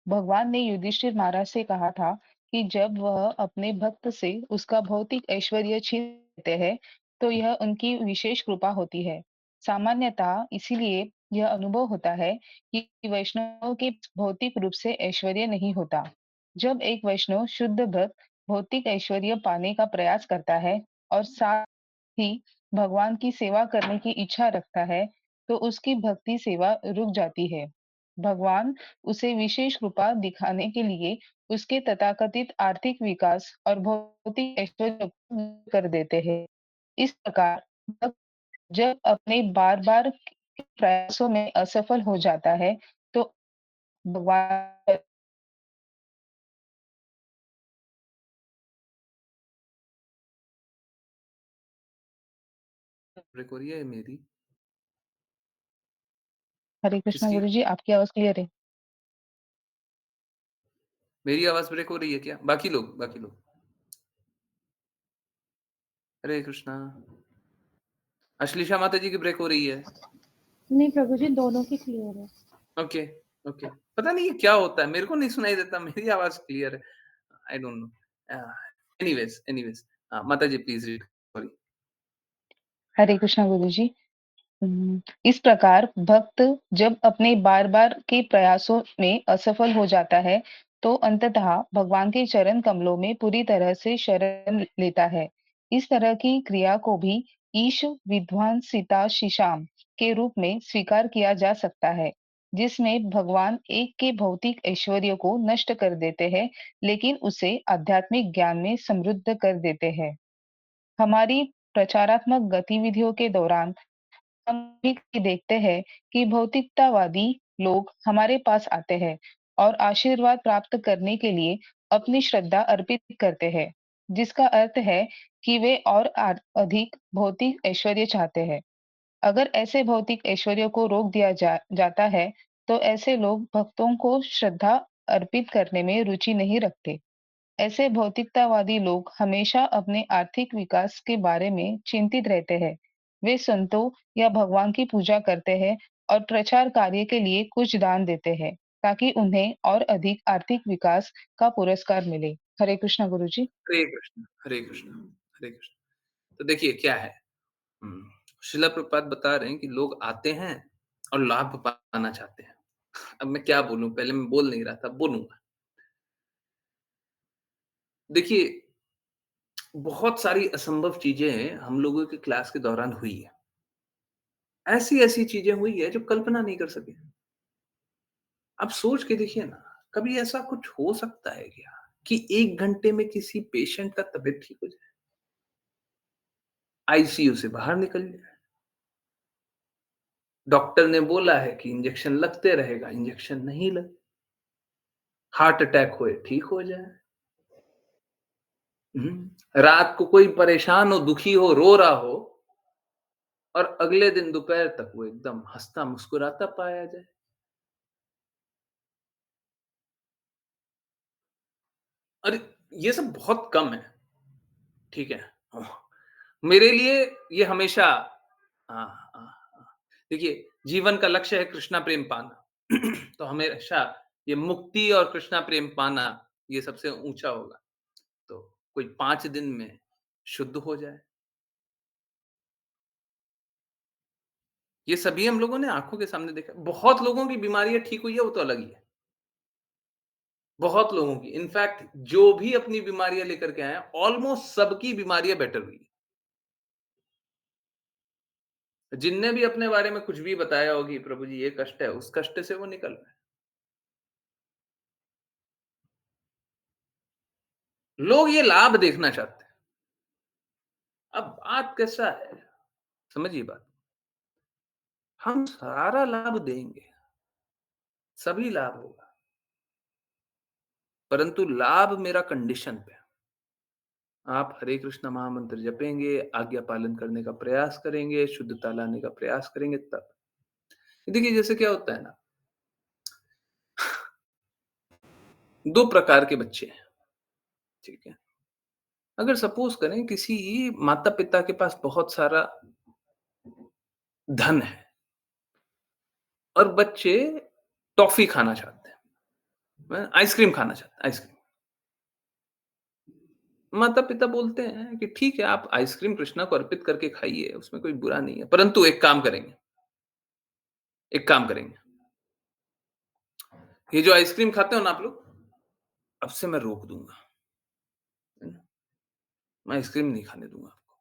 भगवान ने युधिष्ठिर महाराज से कहा था कि जब वह अपने भक्त से उसका भौतिक ऐश्वर्य छीन लेते हैं, तो यह उनकी विशेष कृपा होती है। सामान्यतः इसीलिए यह अनुभव होता है कि वैष्णव के भौतिक रूप से ऐश्वर्य नहीं होता। जब एक वैष्णव शुद्ध भक्त भौतिक ऐश्वर्य पाने का प्रयास करता है और साथ ही भगवान की सेवा करने की इच्छा रखता है, तो उसकी भक्ति सेवा रुक जाती है। भगवान उसे विशेष कृपा दिखाने के लिए उसके तथाकथित आर्थिक विकास और भौतिक ऐश्वर्य को कर देते हैं। इस प्रकार भक्त जब अपने बार-बार प्रयासों में असफल हो जाता है, तो भगवान ब्रेक हो रही है मेरी? हरे कृष्णा किसकी? गुरुजी, आपकी आवाज़ क्लियर है। मेरी आवाज़ ब्रेक हो रही है क्या? बाकी लोग। हरे कृष्णा। अश्लीषा माता जी की ब्रेक हो रही है। नहीं प्रभु जी, दोनों की क्लियर है। Okay, okay. पता नहीं ये क्या होता है, मेरे को नहीं सुनाई देता, मेरी आवाज़ क्लियर है। I don't know. एनीवेज़ माता जी प्लीज़ रीड। सॉरी। हरे कृष्णा गुरुजी। इस प्रकार भक्त जब अपने बार-बार के प्रयासों में असफल हो जाता है, तो अंततः भगवान के चरण कमलों में पूरी तरह से शरण लेता है। इस तरह की क्रिया को भी ईश विध्वंसिताशिषाम् के रूप में स्वीकार किया जा सकता है, जिसमें भगवान एक के भौतिक ऐश्वर्य को नष्ट कर देते हैं, लेकिन उसे आध्यात्मिक ज्ञान में समृद्ध कर देते हैं। हमारी प्रचारात्मक गतिविधियों के दौरान हम भी देखते हैं कि भौतिकतावादी लोग हमारे पास आते हैं और आशीर्वाद प्राप्त करने के लिए अपनी श्रद्धा अर्पित करते हैं, जिसका अर्थ है कि वे और अधिक भौतिक ऐश्वर्य चाहते हैं। अगर ऐसे भौतिक ऐश्वर्य को रोक दिया जाता है, तो ऐसे लोग भक्तों को श्रद्धा अर्पित करने में रुचि नहीं रखते। ऐसे भौतिकतावादी लोग हमेशा अपने आर्थिक विकास के बारे में चिंतित रहते हैं। वे संतों या भगवान की पूजा करते हैं और प्रचार कार्य के लिए कुछ दान देते हैं, ताकि उन्हें और अधिक आर्थिक विकास का पुरस्कार मिले। हरे कृष्णा गुरुजी। हरे कृष्ण, हरे कृष्ण, हरे कृष्ण। तो देखिए क्या है, हुँ, श्रील प्रभुपाद बता रहे हैं कि लोग आते हैं और लाभ पाना चाहते हैं। अब मैं क्या बोलूँ? पहले मैं बोल नहीं रहा था, बोलूँगा। देखिए, बहुत सारी असंभव चीज़ें हम लोगों की क्लास के दौरान हुई है। ऐसी-ऐसी चीज़ें हुई है जो कल्पना नहीं कर सके। आप सोच के देखिए ना, कभी ऐसा कुछ हो सकता है क्या कि 1 घंटे में किसी पेशेंट का तबीयत ठीक हो जाए? आईसीयू से बाहर निकल जाए। डॉक्टर ने बोला है कि इंजेक्शन लगते रहेगा, इंजेक्शन नहीं लगे। हार्ट अटैक होए, ठीक हो जाए। रात को कोई परेशान हो, दुखी हो, रो रहा हो और अगले दिन दोपहर तक वो एकदम हँसता मुस्कुराता पाया जाए। अरे! ये सब बहुत कम है, ठीक है? मेरे लिए ये हमेशा हाँ, हाँ, हाँ। देखिए, जीवन का लक्ष्य है कृष्णा प्रेम पाना। तो हमेशा ये मुक्ति और कृष्णा प्रेम पाना, ये सबसे ऊँचा होगा। तो कोई 5 दिन में शुद्ध हो जाए, ये सभी हम लोगों ने आँखों के सामने देखा। बहुत लोगों की बीमारियाँ ठीक हुई है, वो तो अलग ही है। बहुत लोगों की, इनफैक्ट जो भी अपनी बीमारियाँ लेकर के आए हैं, ऑलमोस्ट सबकी बीमारियाँ बेटर हुई है। जिनने भी अपने बारे में कुछ भी बताया हो कि प्रभु जी ये कष्ट है, उस कष्ट से वो निकल रहे हैं। लोग ये लाभ देखना चाहते हैं। अब बात कैसा है, समझिए बात, हम सारा लाभ देंगे, सभी लाभ होगा, परंतु लाभ मेरा कंडीशन पे है। आप हरे कृष्ण महामंत्र जपेंगे, आज्ञा पालन करने का प्रयास करेंगे, शुद्धता लाने का प्रयास करेंगे तब। देखिए जैसे क्या होता है ना, 2 प्रकार के बच्चे हैं, ठीक है? अगर सपोज़ करें किसी माता-पिता के पास बहुत सारा धन है और बच्चे टॉफ़ी खाना चाहते हैं, आइसक्रीम खाना चाहते हैं, आइसक्रीम। माता-पिता बोलते हैं कि ठीक है, आप आइसक्रीम कृष्णा को अर्पित करके खाइए, उसमें कोई बुरा नहीं है, परंतु एक काम करेंगे, ये जो आइसक्रीम खाते हो ना आप लोग, अब से मैं रोक दूँगा, है ना? मैं आइसक्रीम नहीं खाने दूँगा आपको,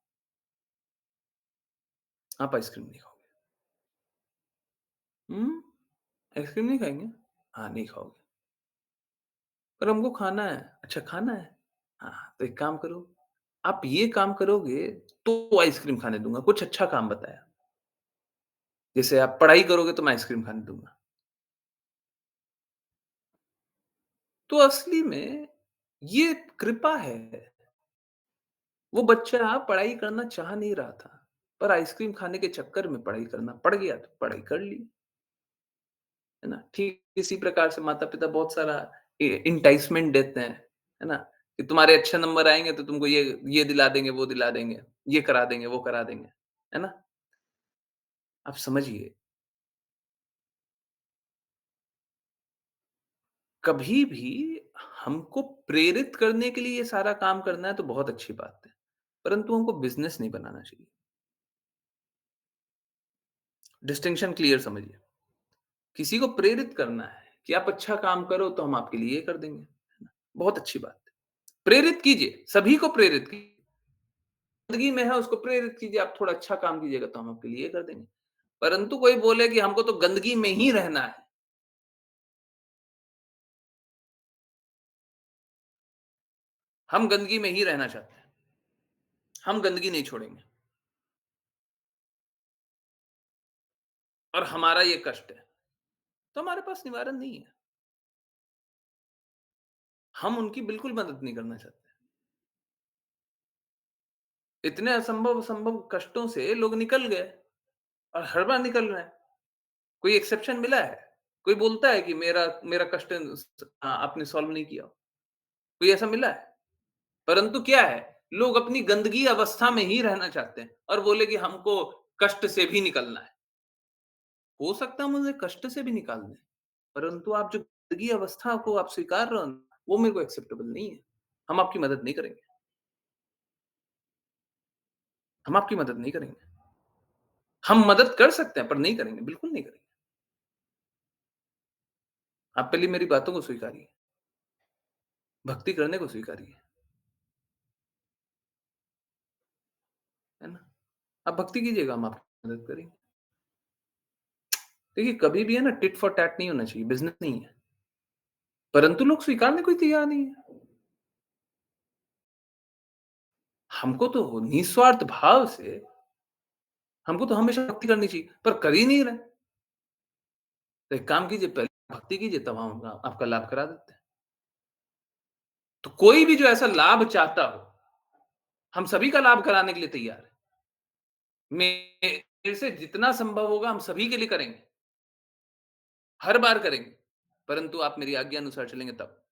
आप आइसक्रीम नहीं खाओगे। हुँ? आइसक्रीम नहीं खाएँगे? हाँ, नहीं खाओगे। पर हमको खाना है। अच्छा खाना है? हाँ, तो एक काम करो, आप ये काम करोगे तो आइसक्रीम खाने दूँगा। कुछ अच्छा काम बताया। जैसे आप पढ़ाई करोगे तो मैं आइसक्रीम खाने दूँगा। तो असली में ये कृपा है। वो बच्चा पढ़ाई करना चाह नहीं रहा था, पर आइसक्रीम खाने के चक्कर में पढ़ाई करना पड़ गया तो पढ़ाई कर ली, है ना? ठीक इसी प्रकार से माता-पिता बहुत सारा एंटाइसमेंट देते हैं, है ना? कि तुम्हारे अच्छे नंबर आएँगे तो तुमको ये दिला देंगे, वो दिला देंगे, ये करा देंगे, वो करा देंगे, है ना? आप समझिए, कभी भी हमको प्रेरित करने के लिए ये सारा काम करना है तो बहुत अच्छी बात है, परंतु हमको बिज़नेस नहीं बनाना चाहिए। डिस्टिंक्शन क्लियर समझिए। किसी को प्रेरित करना है कि आप अच्छा काम करो तो हम आपके लिए ये कर देंगे। है ना? बहुत अच्छी बात है। प्रेरित कीजिए, सभी को प्रेरित कीजिए। ज़िंदगी में है उसको प्रेरित कीजिए, आप थोड़ा अच्छा काम कीजिएगा तो हम आपके लिए ये कर देंगे। परंतु कोई बोले कि हमको तो गंदगी में ही रहना है, हम गंदगी में ही रहना चाहते हैं, हम गंदगी नहीं छोड़ेंगे और हमारा ये कष्ट है, तो हमारे पास निवारण नहीं है। हम उनकी बिल्कुल मदद नहीं करना चाहते। इतने असंभव कष्टों से लोग निकल गए और हर बार निकल रहे हैं। कोई एक्सेप्शन मिला है? कोई बोलता है कि मेरा मेरा कष्ट आपने सॉल्व नहीं किया? कोई ऐसा मिला है? परंतु क्या है, लोग अपनी गंदगी अवस्था में ही रहना चाहते हैं और बोले कि हमको कष्ट से भी निकलना है। हो सकता है मुझे कष्ट से भी निकाल दें, परंतु आप जो गंदगी अवस्था को आप स्वीकार रहे हो ना, वो मेरे को एक्सेप्टेबल नहीं है। हम आपकी मदद नहीं करेंगे। हम आपकी मदद नहीं करेंगे। हम मदद कर सकते हैं पर नहीं करेंगे, बिल्कुल नहीं करेंगे। आप पहले मेरी बातों को स्वीकारिए, भक्ति करने को स्वीकारिए, है ना? आप भक्ति कीजिएगा, हम आपकी मदद करेंगे। देखिए, कभी भी है ना टिट फॉर टैट नहीं होना चाहिए, बिज़नेस नहीं है। परंतु लोग स्वीकारने को ही तैयार नहीं है। हमको तो निस्वार्थ भाव से हमको तो हमेशा भक्ति करनी चाहिए, पर कर ही नहीं रहे। तो एक काम कीजिए, पहले भक्ति कीजिए, तब हम आपका लाभ करा देते हैं। तो कोई भी जो ऐसा लाभ चाहता हो, हम सभी का लाभ कराने के लिए तैयार हैं। मेरे से जितना संभव होगा हम सभी के लिए करेंगे, हर बार करेंगे। परंतु आप मेरी आज्ञा अनुसार चलेंगे तब,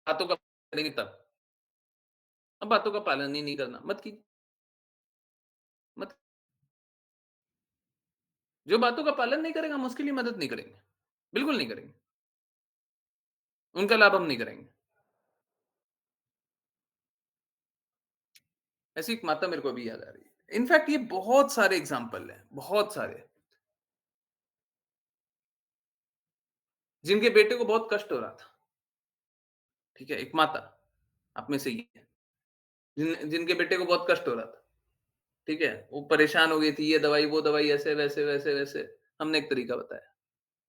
बातों का करेंगे तब। अब बातों का पालन ही नहीं करना, मत कीजिए, मत जो बातों का पालन नहीं करेगा, हम उसके लिए मदद नहीं करेंगे। बिल्कुल नहीं करेंगे। उनका लाभ हम नहीं करेंगे। ऐसी एक माता मेरे को अभी याद आ रही है। इनफैक्ट ये बहुत सारे एग्ज़ाम्पल हैं, बहुत सारे, जिनके बेटे को बहुत कष्ट हो रहा था। ठीक है? एक माता, आप में से ही है, जिनके बेटे को बहुत कष्ट हो रहा था। ठीक है? वो परेशान हो गई थी, ये दवाई, वो दवाई, ऐसे, वैसे, वैसे, वैसे। हमने एक तरीका बताया।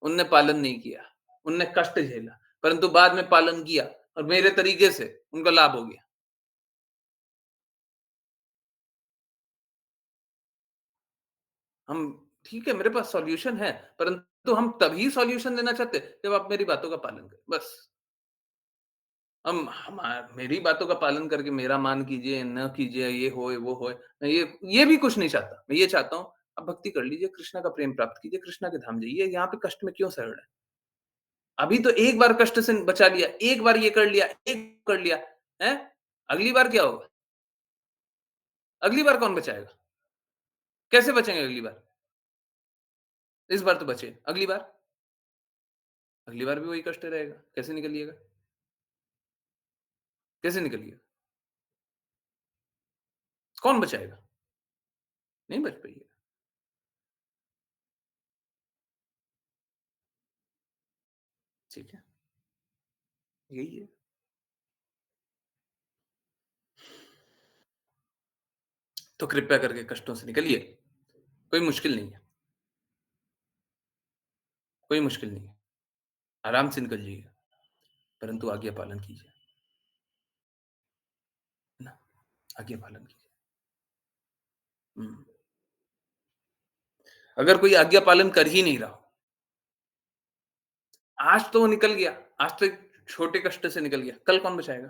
उनने पालन नहीं किया, उनने कष्ट झेला, परंतु बाद में पालन किया और मेरे तरीके से उनका लाभ हो गया। हम ठीक है, मेरे पास सॉल्यूशन है, परंतु हम तभी सॉल्यूशन देना चाहते हैं, जब आप मेरी बातों का पालन करें, बस। मेरी बातों का पालन करके मेरा मान कीजिए, न कीजिए, ये होए, वो होए, मैं ये भी कुछ नहीं चाहता। मैं ये चाहता हूँ, आप भक्ति कर लीजिए, कृष्णा का प्रेम प्राप्त कीजिए, कृष्णा के धाम जाइए, यहाँ पे कष्ट में क्यों सड़ रहे हैं? अभी तो एक बार कष्ट से बचा लिया, एक बार ये कर लिया, एक कर लिया, हैं? अगली बार क्या होगा? अगली बार कौन बचाएगा? कैसे बचेंगे अगली बार? इस बार तो बचे, अगली बार? अगली बार भी वही कष्ट रहेगा, कैसे निकलिएगा? कैसे निकलिएगा? कौन बचाएगा? नहीं बच पाइएगा, ठीक है? यही है। तो कृपया करके कष्टों से निकलिए, कोई मुश्किल नहीं है। कोई मुश्किल नहीं है, आराम से निकल जाइए, परंतु आज्ञा पालन कीजिए, है ना? आज्ञा पालन कीजिए। हुँ। अगर कोई आज्ञा पालन कर ही नहीं रहा हो, आज तो वो निकल गया, आज तो एक छोटे कष्ट से निकल गया, कल कौन बचाएगा?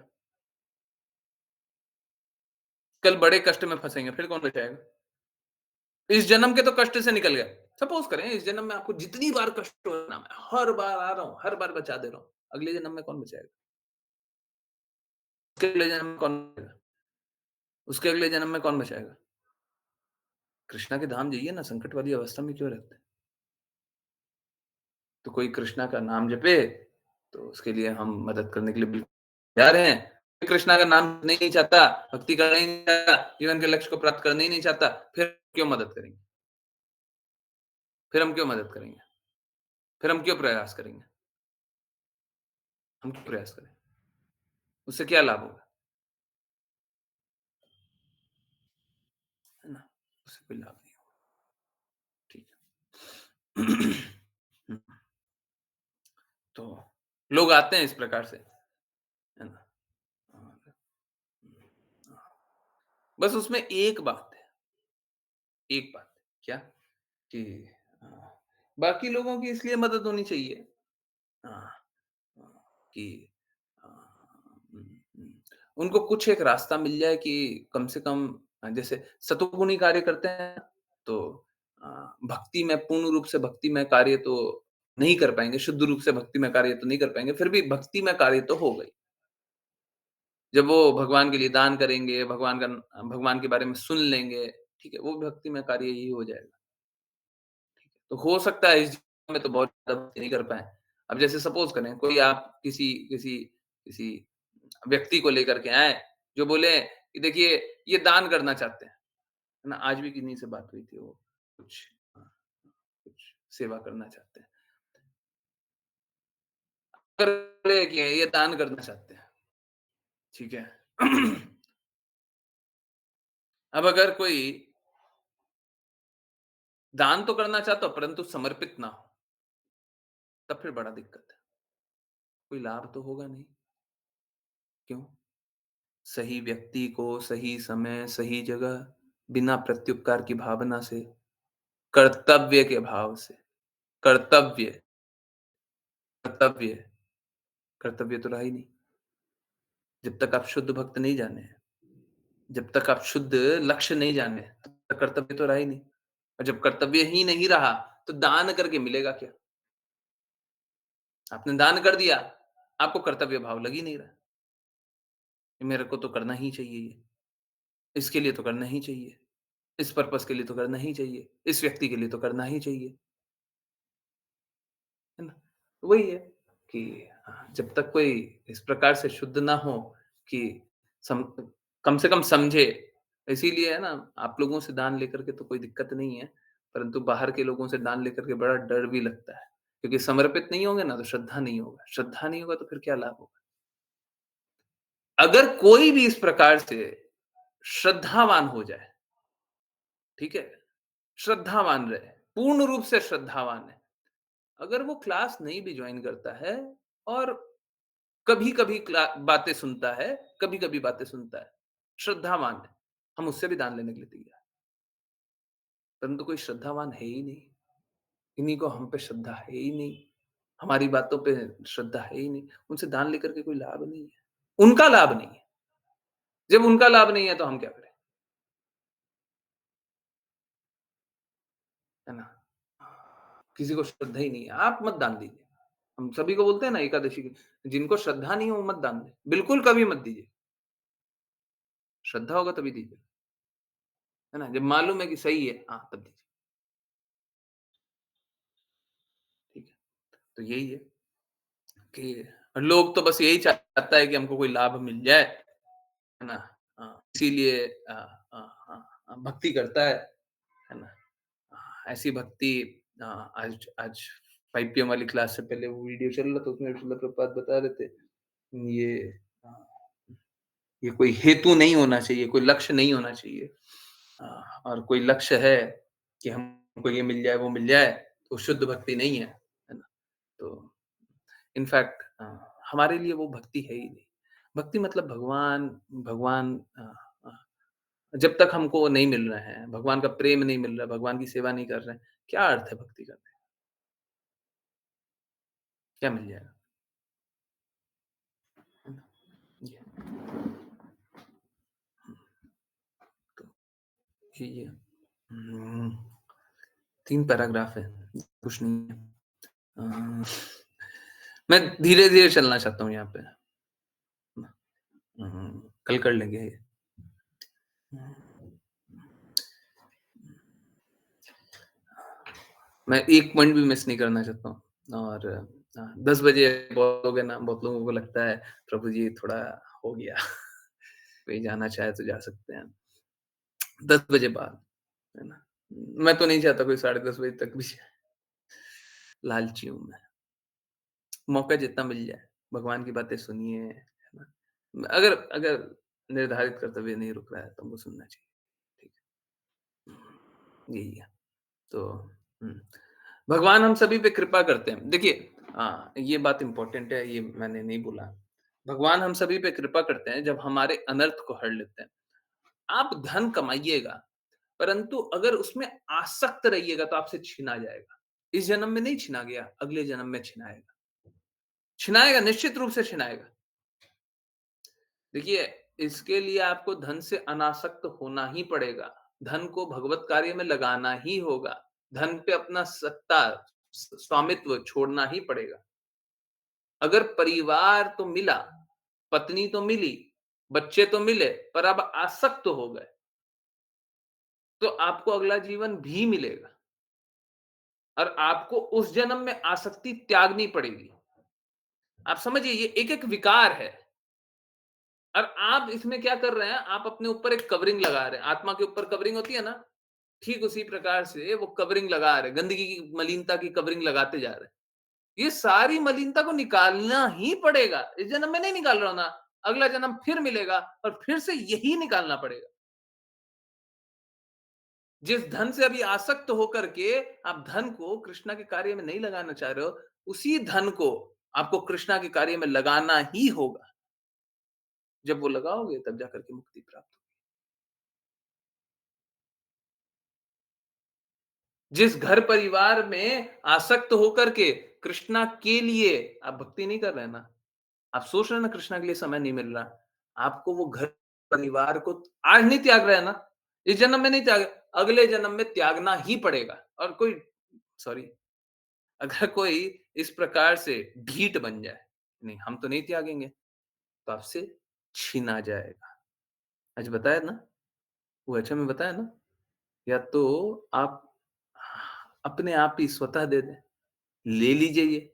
कल बड़े कष्ट में फँसेंगे, फिर कौन बचाएगा? इस जन्म के तो कष्ट से निकल गए। सपोज़ करें इस जन्म में आपको जितनी बार कष्ट हो ना, मैं हर बार आ रहा हूँ, हर बार बचा दे रहा हूँ, अगले जन्म में कौन बचाएगा? उसके अगले जन्म में कौन बचाएगा? उसके अगले जन्म में कौन बचाएगा? कृष्णा के धाम जाइए ना, संकट वाली अवस्था में क्यों रहते हैं? तो कोई कृष्णा का नाम जपे, तो उसके लिए हम मदद करने के लिए बिल्कुल तैयार हैं। कोई कृष्णा का नाम जपना ही नहीं चाहता, भक्ति करना ही नहीं चाहता, जीवन के लक्ष्य को प्राप्त करना ही नहीं चाहता, फिर क्यों मदद करेंगे? फिर हम क्यों मदद करेंगे? फिर हम क्यों प्रयास करेंगे? हम क्यों प्रयास करें? उससे क्या लाभ होगा? है ना? उससे कोई लाभ नहीं होगा। ठीक है। हुँ, तो लोग आते हैं इस प्रकार से, है ना? और बस उसमें एक बात है, एक बात है, क्या? कि अ, बाकी लोगों की इसलिए मदद होनी चाहिए अ, अ, कि अ, उम, उम, उनको कुछ एक रास्ता मिल जाए कि कम से कम जैसे सतोगुणी कार्य करते हैं, तो अ, भक्ति में पूर्ण रूप से भक्ति में कार्य तो नहीं कर पाएँगे, शुद्ध रूप से भक्ति में कार्य तो नहीं कर पाएँगे, फिर भी भक्ति में कार्य तो हो गई। जब वो भगवान के लिए दान करेंगे, भगवान के बारे में सुन लेंगे, ठीक है? वो भक्ति में कार्य ही हो जाएगा। तो हो सकता है इस जीवन में तो बहुत ज़्यादा भक्ति नहीं कर पाएँ। अब जैसे सपोज़ करें कोई आप किसी किसी किसी व्यक्ति को लेकर के आएँ, जो बोले कि देखिए ये दान करना चाहते हैं, है ना? आज भी किन्हीं से बात हुई थी वो कुछ कुछ सेवा करना चाहते हैं। अगर बोले कि ये दान करना चाहते हैं, ठीक है? अब अगर कोई दान तो करना चाहता हो परंतु समर्पित ना हो, तब फिर बड़ा दिक्कत है। कोई लाभ तो होगा नहीं, क्यों? सही व्यक्ति को सही समय, सही जगह, बिना प्रत्युपकार की भावना से, कर्तव्य के भाव से, कर्तव्य, कर्तव्य, कर्तव्य तो रहा ही नहीं। जब तक आप शुद्ध भक्त नहीं जाने हैं, जब तक आप शुद्ध लक्ष्य नहीं जाने, तब तक कर्तव्य तो रहा ही नहीं। और जब कर्तव्य ही नहीं रहा, तो दान करके मिलेगा क्या? आपने दान कर दिया, आपको कर्तव्य भाव लग ही नहीं रहा। मेरे को तो करना ही चाहिए ये, इसके लिए तो करना ही चाहिए, इस पर्पज़ के लिए तो करना ही चाहिए, इस व्यक्ति के लिए तो करना ही चाहिए। है ना? तो वही है कि जब तक कोई इस प्रकार से शुद्ध ना हो कि सम कम से कम समझे, इसीलिए है ना आप लोगों से दान लेकर के तो कोई दिक्कत नहीं है, परंतु बाहर के लोगों से दान लेकर के बड़ा डर भी लगता है। क्योंकि समर्पित नहीं होंगे ना तो श्रद्धा नहीं होगा, श्रद्धा नहीं होगा तो फिर क्या लाभ होगा? अगर कोई भी इस प्रकार से श्रद्धावान हो जाए, ठीक है? श्रद्धावान रहे, पूर्ण रूप से श्रद्धावान है। अगर वो क्लास नहीं भी जॉइन करता है और कभी-कभी बातें सुनता है, कभी-कभी बातें सुनता है, श्रद्धावान है, हम उससे भी दान लेने के लिए तैयार हैं। परंतु कोई श्रद्धावान है ही नहीं, इन्हीं को हम पे श्रद्धा है ही नहीं, हमारी बातों पे श्रद्धा है ही नहीं, उनसे दान लेकर के कोई लाभ नहीं है, उनका लाभ नहीं है। जब उनका लाभ नहीं है तो हम क्या करें? है ना? किसी को श्रद्धा ही नहीं है, आप मत दान दीजिए। हम सभी को बोलते हैं ना एकादशी के, जिनको श्रद्धा नहीं है वो मत दान दें, बिल्कुल कभी मत दीजिए। श्रद्धा होगा तभी दीजिए, है ना? जब मालूम है कि सही है, हाँ, तब दीजिए, ठीक है? तो यही है कि लोग तो बस यही चाहता है कि हमको कोई लाभ मिल जाए, है ना? इसीलिए भक्ति करता है ना? ऐसी भक्ति आज आज 5 पीएम वाली क्लास से पहले वो वीडियो चल रहा था, उसमें श्रील प्रभुपाद बता रहे थे, ये अ, ये कोई हेतु नहीं होना चाहिए, कोई लक्ष्य नहीं होना चाहिए। और कोई लक्ष्य है कि हमको ये मिल जाए, वो मिल जाए, तो शुद्ध भक्ति नहीं है। है ना? तो इनफैक्ट हमारे लिए वो भक्ति है ही नहीं। भक्ति मतलब भगवान भगवान अ अ, जब तक हमको वो नहीं मिल रहे हैं, भगवान का प्रेम नहीं मिल रहा है, भगवान की सेवा नहीं कर रहे हैं, क्या अर्थ है भक्ति करने का? क्या मिल जाएगा? है ना? ये तो यही है। हुँ, 3 पैराग्राफ है, कुछ नहीं है। अ, मैं धीरे-धीरे चलना चाहता हूँ यहाँ पे। कल कर लेंगे ये। मैं एक पॉइंट भी मिस नहीं करना चाहता हूँ और 10 बजे बोलोगे ना, बहुत लोगों को लगता है प्रभु जी थोड़ा हो गया। कोई जाना चाहे तो जा सकते हैं। 10 बजे बाद, है ना? मैं तो नहीं चाहता कोई साढ़े 10 बजे तक भी जाए। लालची हूँ मैं। मौका जितना मिल जाए, भगवान की बातें सुनिए, है ना? अगर अगर निर्धारित कर्तव्य नहीं रुक रहा है तो हमको सुनना चाहिए। ठीक है। यही है। तो हुँ, भगवान हम सभी पे कृपा करते हैं। देखिए ये बात इम्पोर्टेंट है, ये मैंने नहीं बोला। भगवान हम सभी पे कृपा करते हैं जब हमारे अनर्थ को हर लेते हैं। आप धन कमाइएगा, परंतु अगर उसमें आसक्त रहिएगा तो आपसे छीना जाएगा। इस जन्म में नहीं छीना गया, अगले जन्म में छिनाएगा। छिनाएगा, निश्चित रूप से छिनाएगा। देखिए, इसके लिए आपको धन से अनासक्त होना ही पड़ेगा। धन को भगवत कार्य में लगाना ही होगा। धन पे अपना सत्ता, स्वामित्व छोड़ना ही पड़ेगा। अगर परिवार तो मिला, पत्नी तो मिली, बच्चे तो मिले, पर अब आसक्त हो गए, तो आपको अगला जीवन भी मिलेगा और आपको उस जन्म में आसक्ति त्यागनी पड़ेगी। आप समझिए ये एक-एक विकार है। और आप इसमें क्या कर रहे हैं, आप अपने ऊपर एक कवरिंग लगा रहे हैं। आत्मा के ऊपर कवरिंग होती है ना, ठीक उसी प्रकार से वो कवरिंग लगा रहे हैं, गंदगी की, मलिनता की कवरिंग लगाते जा रहे हैं। ये सारी मलिनता को निकालना ही पड़ेगा। इस जन्म में नहीं निकाल रहा हूं ना, अगला जन्म फिर मिलेगा और फिर से यही निकालना पड़ेगा। जिस धन से अभी आसक्त होकर के आप धन को कृष्णा के कार्य में नहीं लगाना चाह रहे हो, उसी धन को आपको कृष्णा के कार्य में लगाना ही होगा। जब वो लगाओगे तब जाकर के मुक्ति प्राप्त होगी। जिस घर परिवार में आसक्त होकर के कृष्णा के लिए आप भक्ति नहीं कर रहे हैं ना, आप सोच रहे हैं ना कृष्णा के लिए समय नहीं मिल रहा, आपको वो घर परिवार को आज नहीं त्याग रहे हैं ना, इस जन्म में नहीं त्याग, अगले जन्म में त्यागना ही पड़ेगा। और कोई सॉरी, अगर कोई इस प्रकार से ढीठ बन जाए, नहीं हम तो नहीं त्यागेंगे, तो आपसे छीना जाएगा। आज बताया ना, वो अच्छा में बताया ना, या तो आप अपने आप ही स्वतः दे दें, ले लीजिए ये,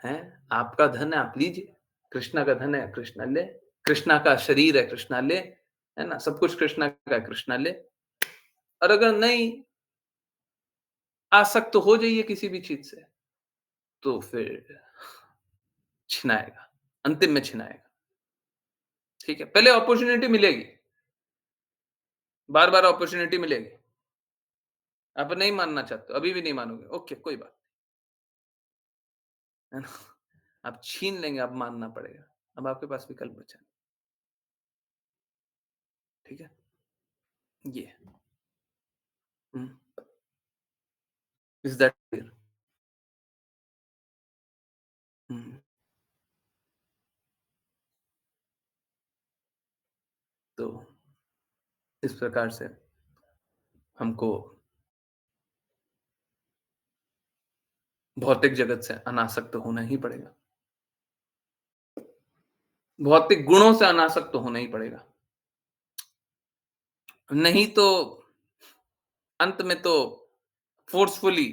हैं? आपका धन है आप लीजिए, कृष्णा का धन है कृष्णा ले, कृष्णा का शरीर है कृष्णा ले, है ना? सब कुछ कृष्णा का है कृष्णा ले। और अगर नहीं आसक्त हो जाइए किसी भी चीज़ से, तो फिर छिनाएगा, अंतिम में छिनाएगा, ठीक है? पहले अपॉर्च्युनिटी मिलेगी, बार-बार अपॉर्च्युनिटी मिलेगी। आप नहीं मानना चाहते हो, अभी भी नहीं मानोगे, ओके कोई बात नहीं, है ना? आप छीन लेंगे, अब मानना पड़ेगा। अब आपके पास विकल्प बचा नहीं, ठीक है? ये है। हुँ, इज़ दैट क्लियर? हुँ, तो इस प्रकार से हमको भौतिक जगत से अनासक्त होना ही पड़ेगा। भौतिक गुणों से अनासक्त होना ही पड़ेगा। नहीं तो अंत में तो फ़ोर्सफुली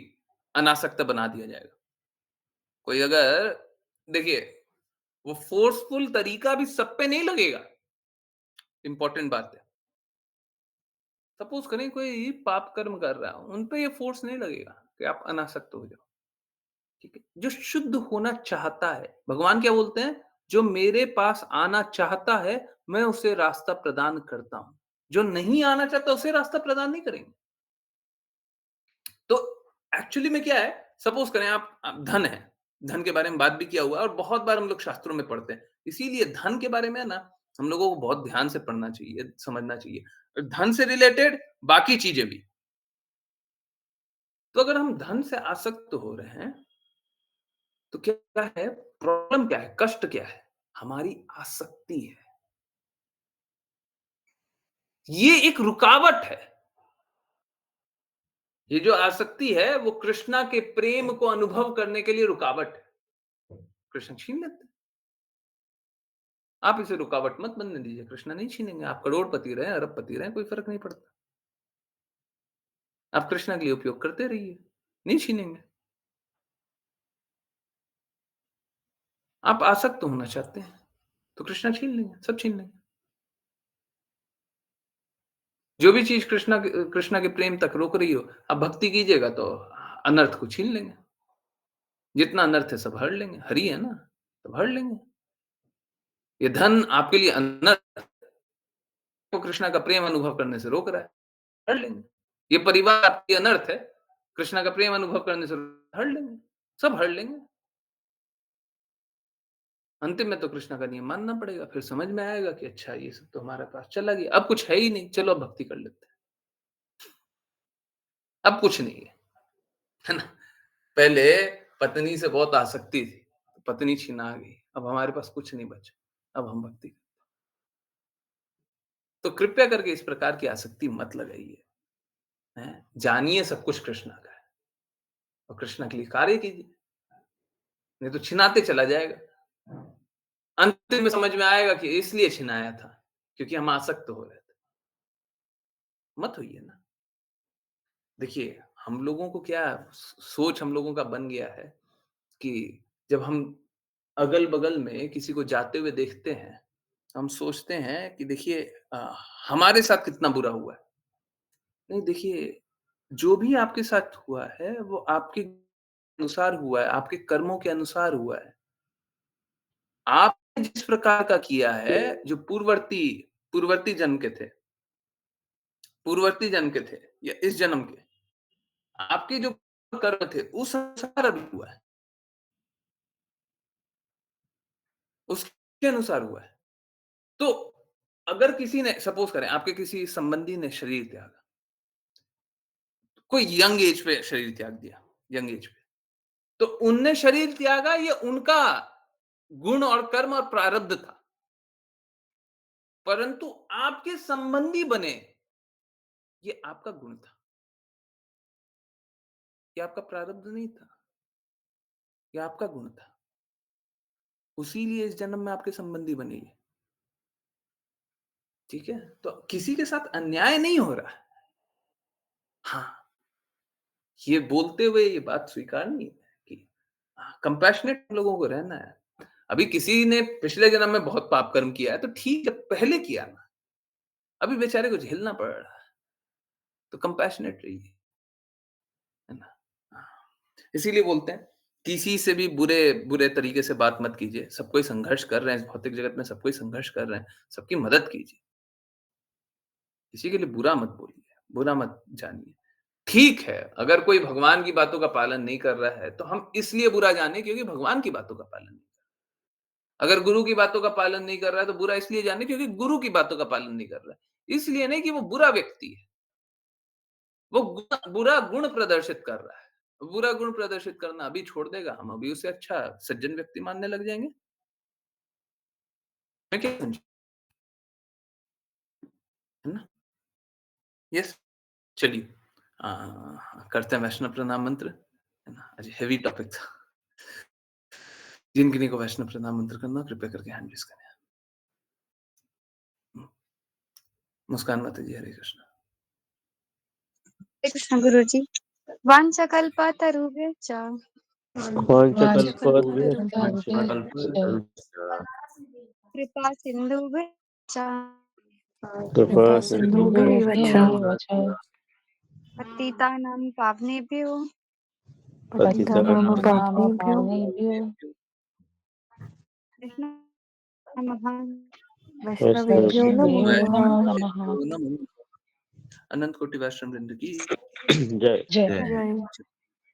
अनासक्त बना दिया जाएगा। कोई अगर देखिए, वो फ़ोर्सफुल तरीका भी सब पे नहीं लगेगा, इम्पोर्टेंट बात है। सपोज़ करें कोई पाप कर्म कर रहा है, उन पे ये फ़ोर्स नहीं लगेगा कि आप अनासक्त हो जाओ, ठीक है? जो शुद्ध होना चाहता है, भगवान क्या बोलते हैं? जो मेरे पास आना चाहता है, मैं उसे रास्ता प्रदान करता हूँ। जो नहीं आना चाहता, उसे रास्ता प्रदान नहीं करेंगे। तो एक्चुअली में क्या है, सपोज़ करें आप धन है, धन के बारे में बात भी किया हुआ है और बहुत बार हम लोग शास्त्रों में पढ़ते हैं। इसीलिए धन के बारे में ना हम लोगों को बहुत ध्यान से पढ़ना चाहिए, समझना चाहिए। और धन से रिलेटेड बाकी चीज़ें भी। तो अगर हम धन से आसक्त हो रहे हैं, तो क्या है? प्रॉब्लम क्या है? कष्ट क्या है? हमारी आसक्ति है। ये एक रुकावट है। ये जो आसक्ति है, वो कृष्णा के प्रेम को अनुभव करने के लिए रुकावट है। कृष्ण छीन लेते हैं। आप इसे रुकावट मत बनने दीजिए, कृष्णा नहीं छीनेंगे। आप करोड़पति रहें, अरबपति रहें, कोई फ़र्क नहीं पड़ता। आप कृष्णा के लिए उपयोग करते रहिए, नहीं छीनेंगे। आप आसक्त होना चाहते हैं, तो कृष्णा छीन लेंगे, सब छीन लेंगे। जो भी चीज़ कृष्णा के प्रेम तक रोक रही हो, आप भक्ति कीजिएगा तो अनर्थ को छीन लेंगे। जितना अनर्थ है सब हर लेंगे, हरि है ना, सब हर लेंगे। ये धन आपके लिए अनर्थ को कृष्णा का प्रेम अनुभव करने से रोक रहा है, हर लेंगे। ये परिवार आपके अनर्थ है, कृष्णा का प्रेम अनुभव करने से हर लेंगे, सब हर लेंगे। अंतिम में तो कृष्णा का नियम मानना पड़ेगा, फिर समझ में आएगा कि अच्छा ये सब तो हमारे पास चला गया, अब कुछ है ही नहीं, चलो अब भक्ति कर लेते हैं। अब कुछ नहीं है ना? पहले पत्नी से बहुत आसक्ति थी, पत्नी छीना गई, अब हमारे पास कुछ नहीं बचा, अब हम भक्ति। तो कृपया करके इस प्रकार की आसक्ति मत लगाइए, हैं? जानिए सब कुछ कृष्णा का है और कृष्णा के लिए कार्य कीजिए, नहीं तो छिनाते चला जाएगा। अंतिम में समझ में आएगा कि इसलिए छिनाया था, क्योंकि हम आसक्त हो रहे थे। मत होइए ना। देखिए, हम लोगों को क्या सोच हम लोगों का बन गया है कि जब हम अगल-बगल में किसी को जाते हुए देखते हैं, हम सोचते हैं कि देखिए हमारे साथ कितना बुरा हुआ है। नहीं देखिए, जो भी आपके साथ हुआ है, वो आपके अनुसार हुआ है, आपके कर्मों के अनुसार हुआ है। आपने जिस प्रकार का किया है, जो पूर्ववर्ती जन्म के थे, पूर्ववर्ती जन्म के थे या इस जन्म के, आपके जो कर्म थे, उस अनुसार अभी हुआ है, उसके अनुसार हुआ है। तो अगर किसी ने सपोज़ करें आपके किसी संबंधी ने शरीर त्यागा, कोई यंग एज पे शरीर त्याग दिया, यंग एज पे, तो उनने शरीर त्यागा ये उनका गुण और कर्म और प्रारब्ध था। परंतु आपके संबंधी बने, ये आपका गुण था। ये आपका प्रारब्ध नहीं था, ये आपका गुण था। उसी लिए इस जन्म में आपके संबंधी बने ये। ठीक है? तो किसी के साथ अन्याय नहीं हो रहा है। हाँ, ये बोलते हुए ये बात स्वीकारनी है कि कंपैशनेट लोगों को रहना है। अभी किसी ने पिछले जन्म में बहुत पाप कर्म किया है, तो ठीक है, पहले किया ना। अभी बेचारे को झेलना पड़ रहा है, तो कंपैशनेट रहिए, है ना? हाँ, इसीलिए बोलते हैं, किसी से भी बुरे बुरे तरीके से बात मत कीजिए। सब कोई संघर्ष कर रहे हैं, इस भौतिक जगत में सब कोई संघर्ष कर रहे हैं, सबकी मदद कीजिए। किसी के लिए बुरा मत बोलिए, बुरा मत जानिए। ठीक है, अगर कोई भगवान की बातों का पालन नहीं कर रहा है, तो हम इसलिए बुरा जाने क्योंकि भगवान की बातों का पालन नहीं कर रहा। अगर गुरु की बातों का पालन नहीं कर रहा है, तो बुरा इसलिए जाने क्योंकि गुरु की बातों का पालन नहीं कर रहा है। इसलिए नहीं कि वो बुरा व्यक्ति है, वो बुरा गुण प्रदर्शित कर रहा है। बुरा गुण प्रदर्शित करना अभी छोड़ देगा, हम अभी उसे अच्छा सज्जन व्यक्ति मानने लग जाएँगे। मैं क्या समझी, है ना? यस, चलिए करते हैं वैष्णव प्रणाम मंत्र, है ना? आज हेवी टॉपिक था। जिन किन्हीं को वैष्णव प्रणाम मंत्र करना, कृपया करके हैंड रेज़ करें। मुस्कान माता जी, हरे कृष्ण। हरे कृष्ण गुरुजी। वाञ्छकल्पतरुभ्यश्च कृपा सिन्धुभ्यश्च कृपासिन्धुभ्यः च पतितानां पावनेभ्यो पावनेभ्यो नमः। वैष्णवेभ्यो नमो वैष्णवेभ्यो नमः। नमः। अनंत कोटि वैष्णव वृंद की जय। जय।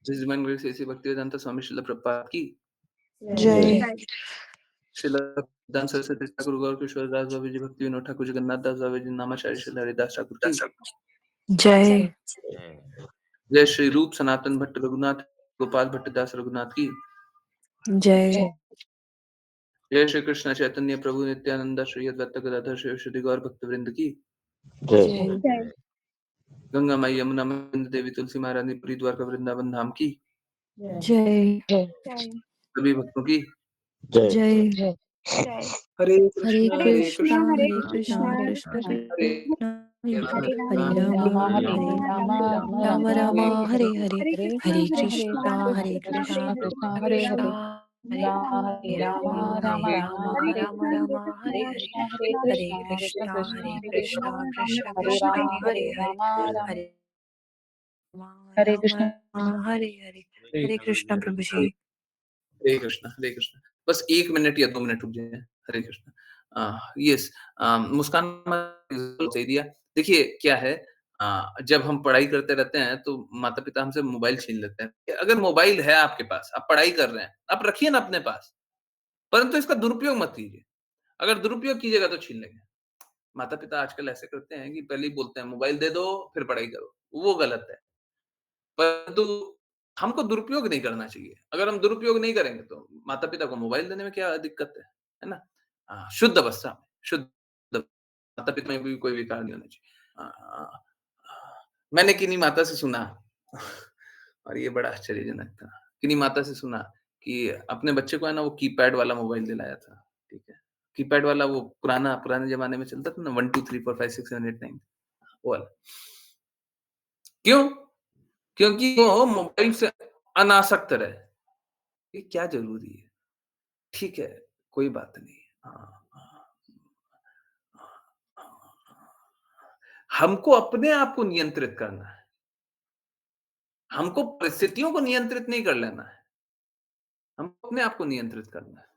जिस मन से ऐसी भक्ति वेदांत स्वामी श्रील प्रभुपाद की जय। श्रील भक्तिवेदांत सरस्वती ठाकुर गौर किशोर दास बाबा जी, भक्ति विनोद ठाकुर, जगन्नाथ दास बाबा जी, नामाचार्य श्री हरिदास ठाकुर की जय। जय। श्री रूप सनातन भट्ट रघुनाथ गोपाल भट्टदास रघुनाथ की जय। जय। श्री कृष्ण चैतन्य प्रभु नित्यानंद श्री अद्वैत गदाधर श्री गौर भक्त वृंद की जय। गंगा माई यमुना महेंद्र देवी तुलसी महारानी प्री द्वारका वृंदावन धाम की जय। सभी भक्तों की जय। हरे हरे कृष्णा कृष्णा हरे हरे कृष्णा कृष्णा कृष्ण हरे कृष्ण हरे हरे हरे राम राम हरे हरे राम राम राम हरे हरे हरे हरे कृष्णा कृष्णा हरे कृष्ण कृष्णा हरे कृष्ण हरे हरे हरे राम राम हरे राम राम हरे राम राम हरे हरे हरे कृष्णा कृष्ण हरे कृष्ण राम हरे हरे राम हरे हरे राम कृष्ण राम हरे हरे हरे कृष्ण प्रभु जी। हरे कृष्ण हरे कृष्ण। बस 1 मिनट या 2 मिनट रुक जाइए। हरे कृष्ण। यस, मुस्कान सही दिया। देखिए क्या है, जब हम पढ़ाई करते रहते हैं तो माता-पिता हमसे मोबाइल छीन लेते हैं। अगर मोबाइल है आपके पास, आप पढ़ाई कर रहे हैं, आप रखिए ना अपने पास, परंतु इसका दुरुपयोग मत कीजिए। अगर दुरुपयोग कीजिएगा तो छीन लेंगे। माता-पिता आजकल ऐसे करते हैं कि पहले ही बोलते हैं मोबाइल दे दो, फिर पढ़ाई करो। वो गलत है। परंतु हमको दुरुपयोग नहीं करना चाहिए। अगर हम दुरुपयोग नहीं करेंगे तो माता-पिता को मोबाइल देने में क्या दिक्कत है ना? शुद्ध अवस्था में, शुद्ध माता-पिता में भी कोई विकार नहीं होना चाहिए। मैंने किन्हीं माता से सुना और ये बड़ा आश्चर्यजनक था। किन्हीं माता से सुना कि अपने बच्चे को है ना वो कीपैड वाला मोबाइल दिलाया था, ठीक है? कीपैड वाला वो पुराने ज़माने में चलता था ना 1 2 3 4 5 6 7 8 9 वो वाला। क्यों? क्योंकि वो मोबाइल से अनासक्त रहे। ये क्या ज़रूरी है? ठीक है, कोई बात नहीं। हाँ, हाँ, हमको अपने आप को नियंत्रित करना है। हमको परिस्थितियों को नियंत्रित नहीं कर लेना है। हमको अपने आप को नियंत्रित करना है।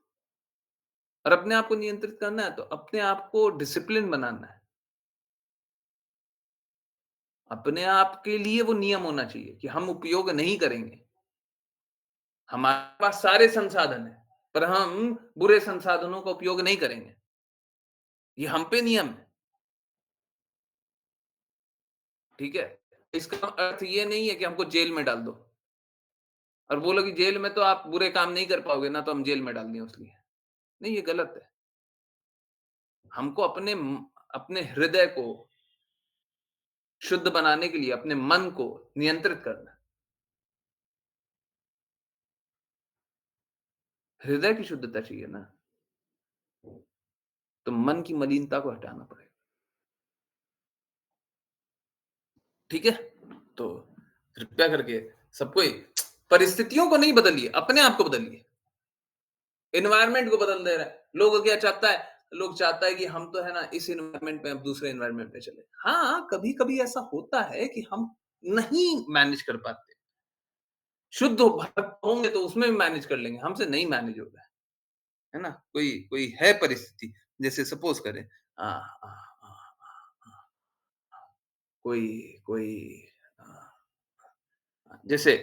और अपने आप को नियंत्रित करना है तो अपने आप को डिसिप्लिन बनाना है। अपने आप के लिए वो नियम होना चाहिए कि हम उपयोग नहीं करेंगे। हमारे पास सारे संसाधन हैं, पर हम बुरे संसाधनों का उपयोग नहीं करेंगे। ये हम पे नियम है, ठीक है? इसका अर्थ ये नहीं है कि हमको जेल में डाल दो और बोलो कि जेल में तो आप बुरे काम नहीं कर पाओगे ना, तो हम जेल में डाल दें उसलिए। नहीं, ये गलत है। हमको अपने हृदय को शुद्ध बनाने के लिए अपने मन को नियंत्रित करना है। हृदय की शुद्धता चाहिए ना, तो मन की मलिनता को हटाना पड़ेगा। ठीक है? तो कृपया करके सब कोई परिस्थितियों को नहीं बदलिए, अपने आप को बदलिए। एनवायरनमेंट को बदल दे रहा है। लोग क्या चाहता है? लोग चाहता है कि हम तो है ना इस एनवायरनमेंट में अब दूसरे एनवायरनमेंट में चले। हाँ, कभी-कभी ऐसा होता है कि हम नहीं मैनेज कर पाते। शुद्ध भक्त होंगे तो उसमें भी मैनेज कर लेंगे, हमसे नहीं मैनेज होता है ना? कोई कोई है परिस्थिति, जैसे सपोज़ करें अ अ अ अ, कोई कोई अ, जैसे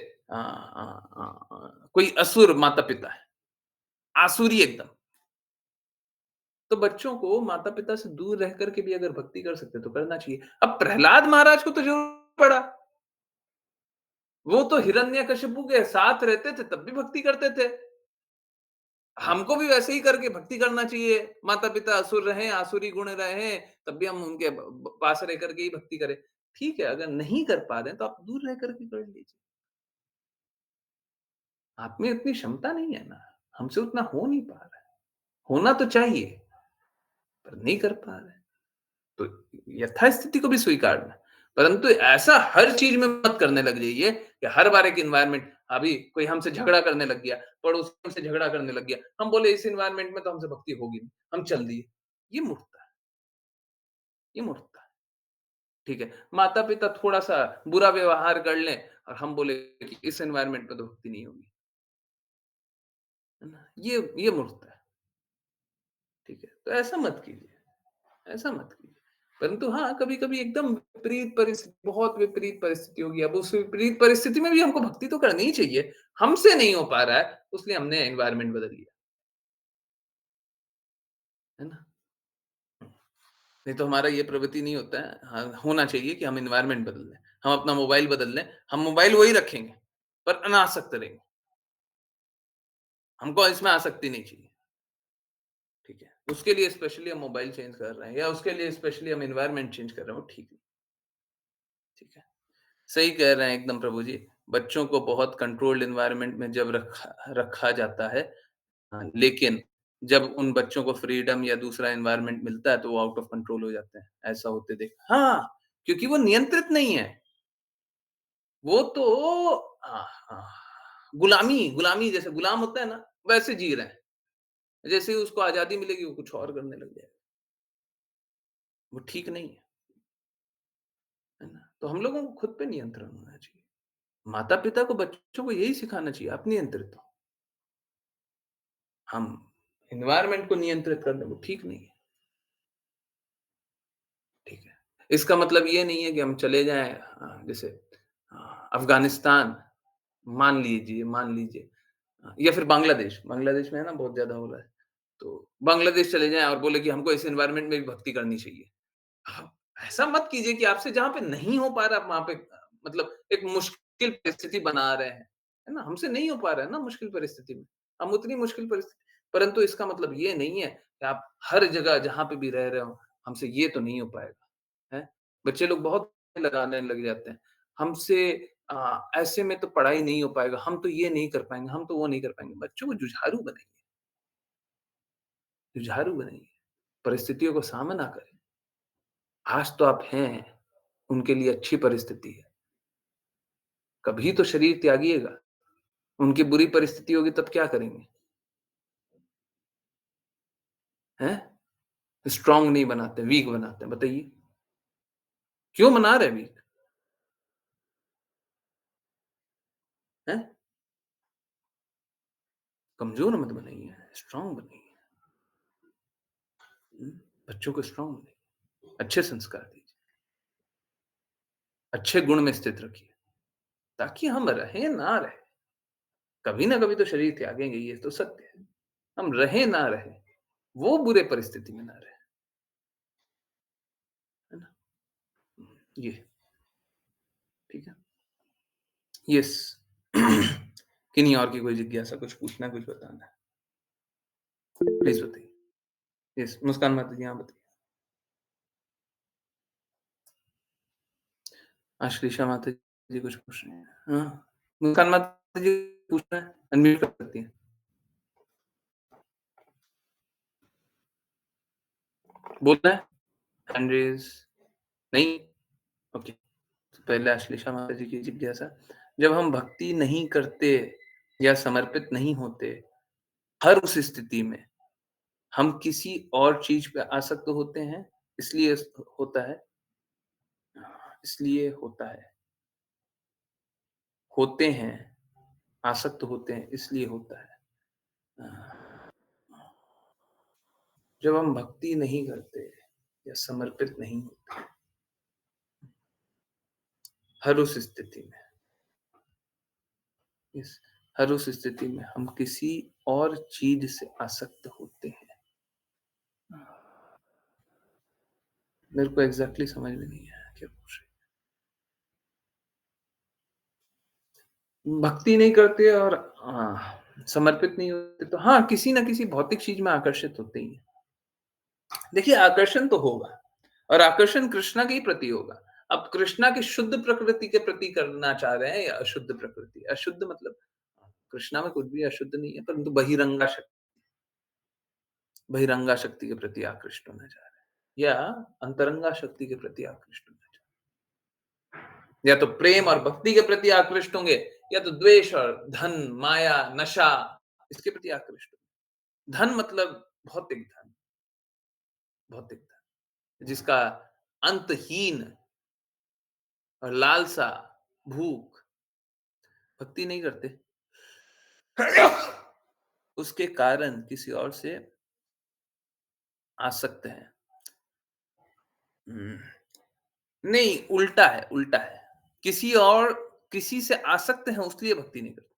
कोई असुर माता-पिता है, आसुरी एकदम। तो बच्चों को माता-पिता से दूर रह कर के भी अगर भक्ति कर सकते हैं तो करना चाहिए। अब प्रहलाद महाराज को तो ज़रूरत पड़ा। वो तो हिरण्यकशिपु के साथ रहते थे तब भी भक्ति करते थे। हमको भी वैसे ही करके भक्ति करना चाहिए। माता-पिता असुर रहें, आसुरी गुण रहें, तब भी हम उनके पास रह कर के ही भक्ति करें। ठीक है, अगर नहीं कर पा रहे हैं तो आप दूर रह कर के कर लीजिए। आप में उतनी क्षमता नहीं है ना, हमसे उतना हो नहीं पा रहा है। होना तो चाहिए, पर नहीं कर पा रहे हैं। तो यथास्थिति को भी स्वीकारना, परंतु ऐसा हर चीज़ में मत करने लग जाइए कि हर बार एक एनवायरनमेंट अभी कोई हमसे झगड़ा करने लग गया, पड़ोसी हमसे झगड़ा करने लग गया। हम बोले इस एनवायरनमेंट में तो हमसे भक्ति होगी नहीं, हम चल दिए। ये मूर्खता है, ये मूर्खता है। ठीक है, माता-पिता थोड़ा-सा बुरा व्यवहार कर लें और हम बोले कि इस एनवायरनमेंट में तो भक्ति नहीं होगी। है ना? ये मूर्खता है। ठीक है, तो ऐसा मत कीजिए, ऐसा मत कीजिए। परंतु हाँ, कभी-कभी एकदम विपरीत परिस्थिति, बहुत विपरीत परिस्थिति होगी। अब उस विपरीत परिस्थिति में भी हमको भक्ति तो करनी ही चाहिए। हमसे नहीं हो पा रहा है, इसलिए हमने एनवायरनमेंट बदल लिया, है ना? नहीं तो हमारा ये प्रवृत्ति नहीं होता है। हाँ, होना चाहिए कि हम एनवायरनमेंट बदल लें। हम अपना मोबाइल बदल लें, हम मोबाइल वही रखेंगे, पर अनासक्त रहेंगे। हमको इसमें आसक्ति नहीं चाहिए, ठीक है? उसके लिए स्पेशली हम मोबाइल चेंज कर रहे हैं या उसके लिए स्पेशली हम एनवायरनमेंट चेंज कर रहे हैं, वो ठीक नहीं, ठीक है? सही कह रहे हैं एकदम प्रभु जी। बच्चों को बहुत कंट्रोल्ड एनवायरनमेंट में जब रखा रखा जाता है, हाँ, लेकिन जब उन बच्चों को फ्रीडम या दूसरा एनवायरनमेंट मिलता है, तो वो आउट ऑफ कंट्रोल हो जाते हैं। ऐसा होते देखा हाँ, क्योंकि वो नियंत्रित नहीं है। वो तो गुलामी गुलामी जैसे गुलाम होता है ना, वैसे जी रहे हैं। जैसे ही उसको आज़ादी मिलेगी, वो कुछ और करने लग जाएगा। वो ठीक नहीं है ना? तो हम लोगों को खुद पे नियंत्रण होना चाहिए। माता-पिता को बच्चों को यही सिखाना चाहिए, आप नियंत्रित हो। हम एनवायरनमेंट को नियंत्रित कर दें, वो ठीक नहीं है, ठीक है। इसका मतलब ये नहीं है कि हम चले जाएँ जैसे अफ़गानिस्तान मान लीजिए या फिर बांग्लादेश, बांग्लादेश में है ना बहुत ज़्यादा हो रहा है। तो बांग्लादेश चले जाएँ और बोले कि हमको इस एनवायरनमेंट में भी भक्ति करनी चाहिए। हाँ, ऐसा मत कीजिए कि आपसे जहाँ पे नहीं हो पा रहा है, वहाँ पे मतलब एक मुश्किल परिस्थिति बना रहे हैं, है ना? हमसे नहीं हो पा रहा है ना मुश्किल परिस्थिति में, हम उतनी मुश्किल परिस्थिति परंतु इसका मतलब ये नहीं है कि आप हर जगह जहाँ पे भी रह रहे हो, हमसे ये तो नहीं हो पाएगा, हैं? बच्चे लोग बहुत लगाने लग जाते हैं, हमसे ऐसे में तो पढ़ाई नहीं हो पाएगा, हम तो ये नहीं कर पाएँगे, हम तो वो नहीं कर पाएँगे। बच्चों को जुझारू बनाइए, परिस्थितियों को सामना करें। आज तो आप हैं, उनके लिए अच्छी परिस्थिति है। कभी तो शरीर त्यागिएगा। उनकी बुरी परिस्थिति होगी तब क्या करेंगे? हैं? स्ट्रॉन्ग नहीं बनाते, वीक बनाते हैं, बताइए? क्यों बना रहे हैं वीक? हैं? कमज़ोर मत बनाइए, स्ट्रॉन्ग बनाइए। हुँ? बच्चों को स्ट्रॉन्ग बनाइए, अच्छे संस्कार दीजिए, अच्छे गुण में स्थित रखिए, ताकि हम रहें ना रहें। कभी ना कभी तो शरीर त्यागेंगे, ये तो सत्य है। हम रहें ना रहें, वो बुरे परिस्थिति में ना रहें, है ना? ये, ठीक है? यस। किन्हीं और की कोई जिज्ञासा, कुछ पूछना है, कुछ बताना है? प्लीज़ बताइए। यस, मुस्कान माता जी, हाँ बताइए। आश्लेषा माता जी कुछ पूछ रही हैं। हाँ, मुस्कान माता जी पूछना है, अनम्यूट कर सकती हैं। बोलना है? हैंड रेज़ नहीं? ओके। तो पहले आश्लेषा माता जी की जिज्ञासा, जब हम भक्ति नहीं करते या समर्पित नहीं होते, हर उस स्थिति में हम किसी और चीज़ पे आसक्त होते हैं, इसलिए होता है? इसलिए होते हैं, आसक्त होते हैं, इसलिए होता है। अ, जब हम भक्ति नहीं करते या समर्पित नहीं होते, हर उस स्थिति में इस हर उस स्थिति में हम किसी और चीज़ से आसक्त होते हैं। मेरे को एग्ज़ैक्टली समझ में नहीं आया क्या पूछ रहे हैं? भक्ति नहीं करते और समर्पित नहीं होते तो हाँ, किसी न किसी भौतिक चीज़ में आकर्षित होते ही हैं। देखिए आकर्षण तो होगा और आकर्षण कृष्णा के ही प्रति होगा। अब कृष्णा की शुद्ध प्रकृति के प्रति करना चाह रहे हैं या अशुद्ध प्रकृति? अशुद्ध मतलब कृष्णा में कुछ भी अशुद्ध नहीं है, परंतु बहिरंगा शक्ति के प्रति आकृष्ट होना चाह रहे हैं या अंतरंगा शक्ति के प्रति आकृष्ट होना चाह रहे हैं। या तो प्रेम और भक्ति के प्रति आकृष्ट होंगे या तो द्वेष और धन, माया, नशा इसके प्रति आकृष्ट होंगे। धन मतलब भौतिक धन जिसका अंतहीन और लालसा, भूख, भक्ति नहीं करते। उसके कारण किसी और से आसक्त हैं। हुँ। नहीं, उल्टा है, उल्टा है। किसी से आसक्त हैं उसलिए भक्ति नहीं करते।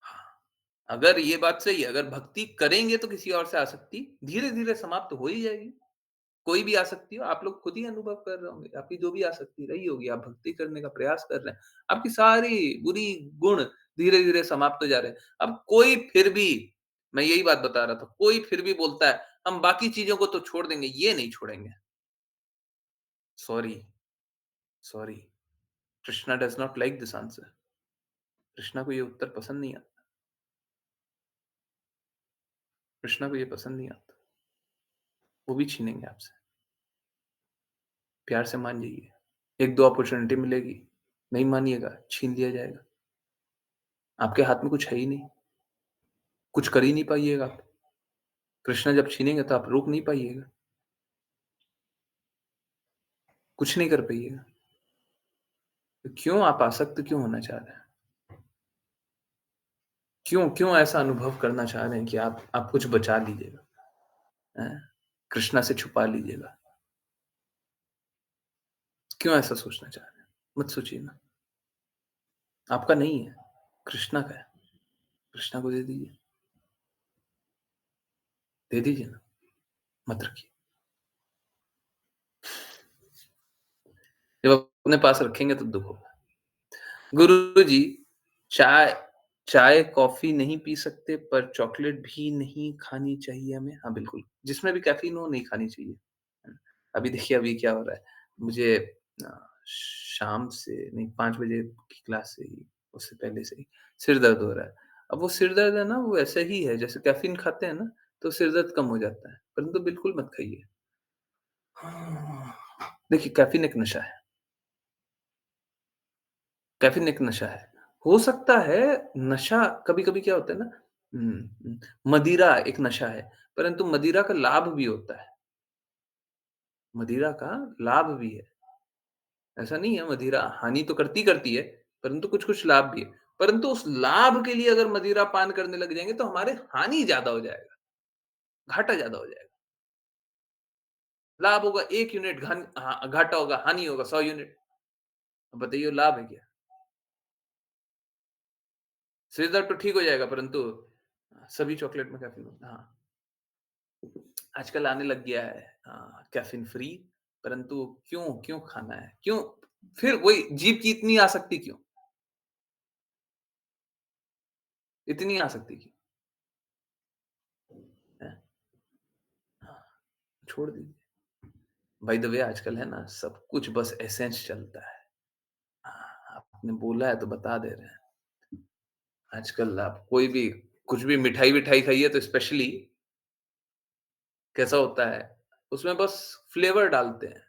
हाँ, अगर ये बात सही है, अगर भक्ति करेंगे तो किसी और से आसक्ति धीरे-धीरे समाप्त हो ही जाएगी। कोई भी आसक्ति हो, आप लोग खुद ही अनुभव कर रहे होंगे। आपकी जो भी आसक्ति रही होगी, आप भक्ति करने का प्रयास कर रहे हैं, आपकी सारी बुरी गुण धीरे-धीरे समाप्त हो जा रहे हैं। अब कोई फिर भी मैं यही बात बता रहा था, कोई फिर भी बोलता है, हम बाकी चीज़ों को तो छोड़ देंगे, ये नहीं छोड़ेंगे। Sorry, sorry, Krishna does not like this answer. Krishna को ये उत्तर पसंद नहीं आता। कृष्णा को ये पसंद नहीं आता। वो भी छीनेंगे आपसे। प्यार से मान जाइए। 1-2 अपॉर्च्युनिटी मिलेगी, नहीं मानिएगा, छीन लिया जाएगा। आपके हाथ में कुछ है ही नहीं, कुछ कर ही नहीं पाइएगा आप। कृष्णा जब छीनेंगे तो आप रोक नहीं पाइएगा, कुछ नहीं कर पाइएगा। तो क्यों आप आसक्त क्यों होना चाह रहे हैं? क्यों ऐसा अनुभव करना चाह रहे हैं कि आप कुछ बचा लीजिएगा, हैं? कृष्णा से छुपा लीजिएगा। क्यों ऐसा सोचना चाह रहे हैं? मत सोचिए ना। आपका नहीं है, कृष्णा का है। कृष्णा को दे दीजिए। दे दीजिए ना, मत रखिए। जब अपने पास रखेंगे तो दुःख होगा। गुरुजी, चाय चाय, कॉफ़ी नहीं पी सकते पर चॉकलेट भी नहीं खानी चाहिए हमें? हाँ, बिल्कुल। जिसमें भी कैफ़ीन हो नहीं खानी चाहिए। अभी देखिए अभी क्या हो रहा है, मुझे शाम से नहीं 5 बजे की क्लास से ही, उससे पहले से ही सिर दर्द हो रहा है। अब वो सिर दर्द है ना, वो ऐसा ही है जैसे कैफ़ीन खाते हैं ना, तो सिर दर्द कम हो जाता है, परंतु बिल्कुल मत खाइए। हाँ, देखिए कैफ़ीन एक नशा है। कैफ़ीन एक नशा है। हो सकता है नशा कभी-कभी क्या होता है ना, मदिरा एक नशा है, परंतु मदिरा का लाभ भी होता है। मदिरा का लाभ भी है। ऐसा नहीं है मदिरा हानि तो करती है, परंतु कुछ-कुछ लाभ भी है। परंतु उस लाभ के लिए अगर मदिरा पान करने लग जाएँगे तो हमारे हानि ज़्यादा हो जाएगा, घाटा ज़्यादा हो जाएगा। लाभ होगा 1 यूनिट घाटा होगा, हानि होगा 100 यूनिट। अब बताइए वो लाभ है क्या? सिर दर्द तो ठीक हो जाएगा परंतु सभी चॉकलेट में कैफ़ीन होता है। हाँ। आजकल आने लग गया है कैफ़ीन फ्री, परंतु क्यों खाना है? क्यों फिर वही जीभ की इतनी आसक्ति क्यों? इतनी आसक्ति क्यों? हैं? हाँ, छोड़ दीजिए। बाय द वे आजकल है ना सब कुछ बस एसेंस चलता है। आपने बोला है तो बता दे रहे हैं। आजकल आप कोई भी कुछ भी मिठाई-विठाई खाइए तो स्पेशली कैसा होता है, उसमें बस फ्लेवर डालते हैं।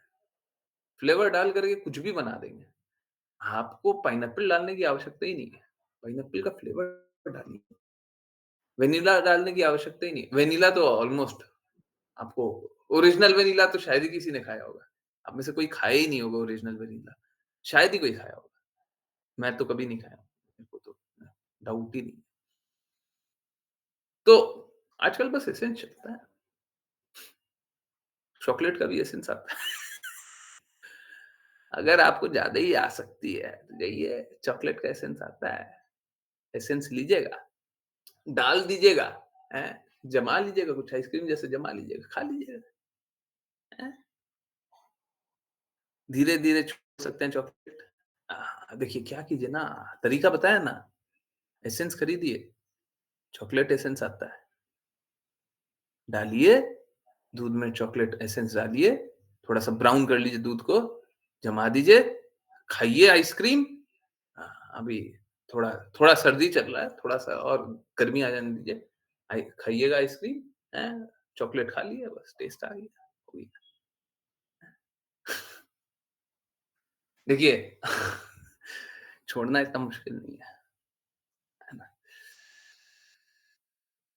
फ्लेवर डाल कर के कुछ भी बना देंगे। आपको पाइनएप्पल डालने की आवश्यकता ही नहीं है। पाइनएप्पल का फ्लेवर डालिए। वेनिला डालने की आवश्यकता ही नहीं है। वेनिला तो ऑलमोस्ट आपको ओरिजिनल वेनिला तो शायद ही किसी ने खाया होगा। आप में से कोई खाया ही नहीं होगा ओरिजिनल वेनिला। शायद ही कोई खाया होगा। मैं तो कभी नहीं खाया। मेरे को तो डाउट ही नहीं। तो आजकल बस एसेंस चलता है। चॉकलेट का भी एसेंस आता है। अगर आपको ज़्यादा ही आसक्ति है, तो जाइए चॉकलेट का एसेंस आता है। एसेंस लीजिएगा, डाल दीजिएगा, हैं? जमा लीजिएगा कुछ आइसक्रीम जैसे जमा लीजिएगा, खा लीजिएगा, हैं? धीरे-धीरे छोड़ सकते हैं चॉकलेट। देखिए क्या कीजिए ना, तरीका बताया ना, एसेंस खरीदिए, चॉकलेट एसेंस आता है, डालिए, दूध में चॉकलेट एसेंस डालिए, थोड़ा-सा ब्राउन कर लीजिए दूध को, जमा दीजिए, खाइए आइसक्रीम। अभी थोड़ा थोड़ा सर्दी चल रहा है, थोड़ा-सा और गर्मी आ जाने दीजिए, खाइएगा आइसक्रीम, हैं? चॉकलेट खा लिया बस टेस्ट आ गया, हो गया। देखिए छोड़ना इतना मुश्किल नहीं है ना?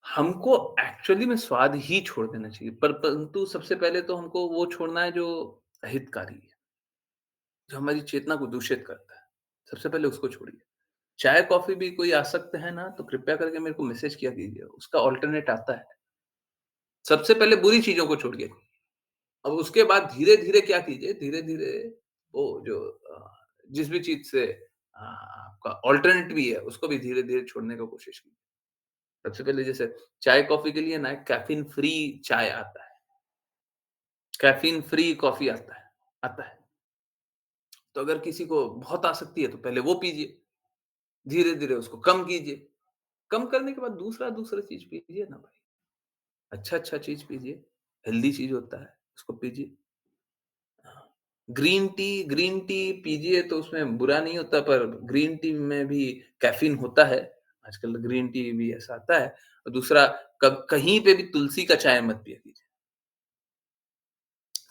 हमको एक्चुअली में स्वाद ही छोड़ देना चाहिए, परंतु सबसे पहले तो हमको वो छोड़ना है जो अहितकारी है, जो हमारी चेतना को दूषित करता है। सबसे पहले उसको छोड़िए। चाय-कॉफ़ी भी कोई आसक्त है ना, तो कृपया करके मेरे को मैसेज किया कीजिए, उसका अल्टरनेट आता है। सबसे पहले बुरी चीज़ों को छोड़िए। अब उसके बाद धीरे-धीरे क्या कीजिए, धीरे-धीरे वो जो जिस भी चीज़ से आपका अल्टरनेट भी है, उसको भी धीरे-धीरे छोड़ने का कोशिश कीजिए। सबसे पहले जैसे चाय-कॉफ़ी के लिए ना कैफ़ीन फ्री चाय आता है, कैफ़ीन फ्री कॉफ़ी आता है। तो अगर किसी को बहुत आसक्ति है तो पहले वो पीजिए, धीरे-धीरे उसको कम कीजिए। कम करने के बाद दूसरा चीज़ पीजिए ना भाई। अच्छा-अच्छा चीज़ पीजिए, हेल्दी चीज़ होता है, उसको पीजिए। हाँ, ग्रीन टी पीजिए तो उसमें बुरा नहीं होता पर ग्रीन टी में भी कैफ़ीन होता है। आजकल ग्रीन टी भी ऐसा आता है और दूसरा कब कहीं पे भी तुलसी का चाय मत पिया कीजिए।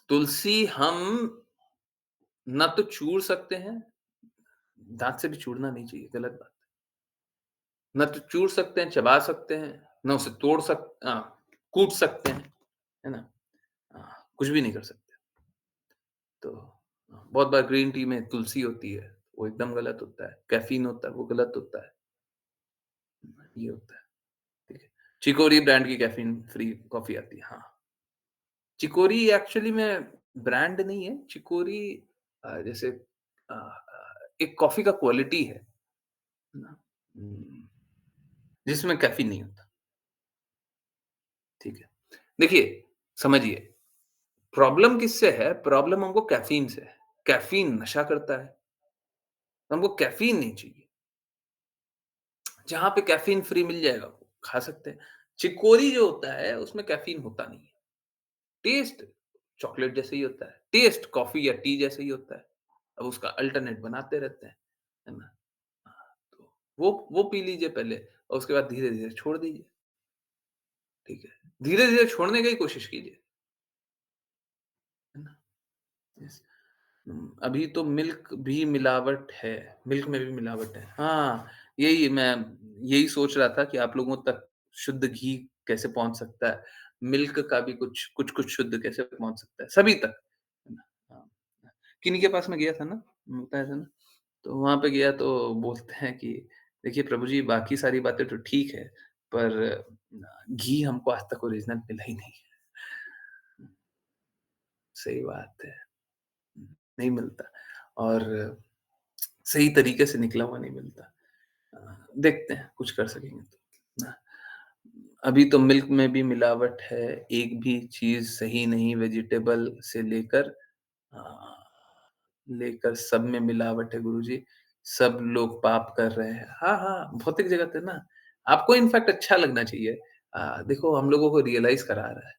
तुलसी हम ना तो चूर सकते हैं, दाँत से भी चूरना नहीं चाहिए, गलत बात है। ना तो चूर सकते हैं, चबा सकते हैं, ना उसे कूट सकते हैं, है ना? कुछ भी नहीं कर सकते। तो बहुत बार ग्रीन टी में तुलसी होती है, वो एकदम गलत होता है। कैफ़ीन होता है, वो गलत होता है। ये होता है, ठीक है। चिकोरी ब्रांड की कैफ़ीन फ्री कॉफ़ी आती है, हाँ। चिकोरी एक्चुअली में ब्रांड नहीं है, चिकोरी जैसे एक कॉफ़ी का क्वालिटी है ना? जिसमें कैफ़ीन नहीं होता, ठीक है। देखिए, समझिए, प्रॉब्लम किससे है? प्रॉब्लम हमको कैफ़ीन से है। कैफ़ीन नशा करता है, हमको कैफ़ीन नहीं चाहिए। जहाँ पे कैफ़ीन फ्री मिल जाएगा, खा सकते हैं। चिकोरी जो होता है, उसमें कैफ़ीन होता नहीं है। टेस्ट चॉकलेट जैसे ही होता है, टेस्ट कॉफ़ी या टी जैसे ही होता है। अब उसका अल्टरनेट बनाते रहते हैं, है ना? हाँ, तो वो पी लीजिए पहले और उसके बाद धीरे-धीरे छोड़ दीजिए, ठीक है? धीरे-धीरे छोड़ने की ही कोशिश कीजिए, है ना? यस। अभी तो मिल्क भी मिलावट है, मिल्क में भी मिलावट है। हाँ, मैं यही सोच रहा था कि आप लोगों तक शुद्ध घी कैसे पहुँच सकता है, मिल्क का भी कुछ-कुछ शुद्ध कैसे पहुँच सकता है, सभी तक, है ना? हाँ, किन्हीं के पास मैं गया था ना, बताया था ना, तो वहाँ पे गया तो बोलते हैं कि देखिए प्रभु जी बाकी सारी बातें तो ठीक है, पर घी हमको आज तक ओरिजिनल मिला ही नहीं है। सही बात है, नहीं मिलता और सही तरीके से निकला हुआ नहीं मिलता। देखते हैं कुछ कर सकेंगे तो। ना अभी तो मिल्क में भी मिलावट है, एक भी चीज़ सही नहीं वेजिटेबल से अ, लेकर सब में मिलावट है गुरुजी, सब लोग पाप कर रहे हैं। हाँ, हाँ, भौतिक जगत है ना, आपको इनफैक्ट अच्छा लगना चाहिए। देखो हम लोगों को रियलाइज़ करा रहा है।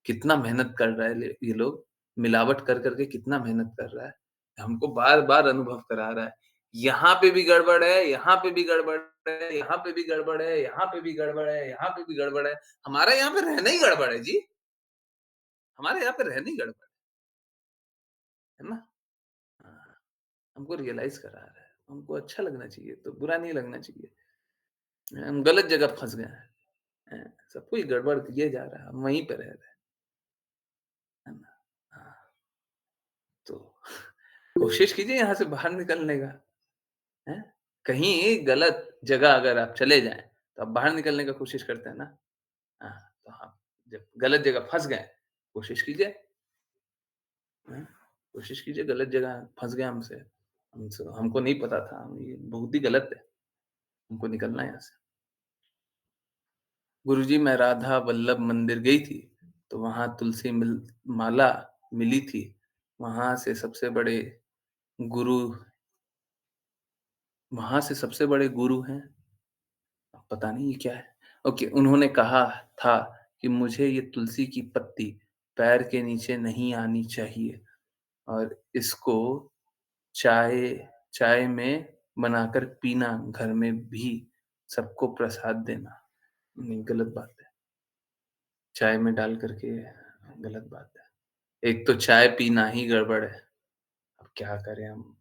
कितना मेहनत कर रहा है ये लोग, मिलावट कर के कितना मेहनत कर रहा है। हमको बार-बार अनुभव करा रहा है। यहाँ पे भी गड़बड़ है, यहाँ पे भी गड़बड़ है, यहाँ पे भी गड़बड़ है, यहाँ पे भी गड़बड़ है, यहाँ पे भी गड़बड़ है। हमारा यहाँ पे रहना ही गड़बड़ है जी, हमारे यहाँ पे रहना ही गड़बड़ है ना? हाँ, हमको रियलाइज़ करा रहा है। हमको अच्छा लगना चाहिए, तो बुरा नहीं लगना चाहिए। हम गलत जगह फँस गए हैं। सब कुछ गड़बड़ किए जा रहा है, हम वहीं पे रह रहे हैं, है ना? हाँ, तो कोशिश कीजिए यहाँ से बाहर निकलने का, हैं? कहीं गलत जगह अगर आप चले जाएँ, तो आप बाहर निकलने का कोशिश करते हैं ना? हाँ, तो आप जब गलत जगह फँस गए, कोशिश कीजिए, हैं? कोशिश कीजिए गलत जगह फँस गए हमको नहीं पता था, ये बहुत ही गलत है, हमको निकलना है यहाँ से। गुरुजी मैं राधा वल्लभ मंदिर गई थी, तो वहाँ तुलसी माला मिली थी, वहाँ से सबसे बड़े गुरु वहाँ से सबसे बड़े गुरु हैं पता नहीं ये क्या है? ओके, उन्होंने कहा था कि मुझे ये तुलसी की पत्ती पैर के नीचे नहीं आनी चाहिए और इसको चाय चाय में बनाकर पीना, घर में भी सबको प्रसाद देना। नहीं, गलत बात है। चाय में डाल कर के गलत बात है। एक तो चाय पीना ही गड़बड़ है। अब क्या करें हम?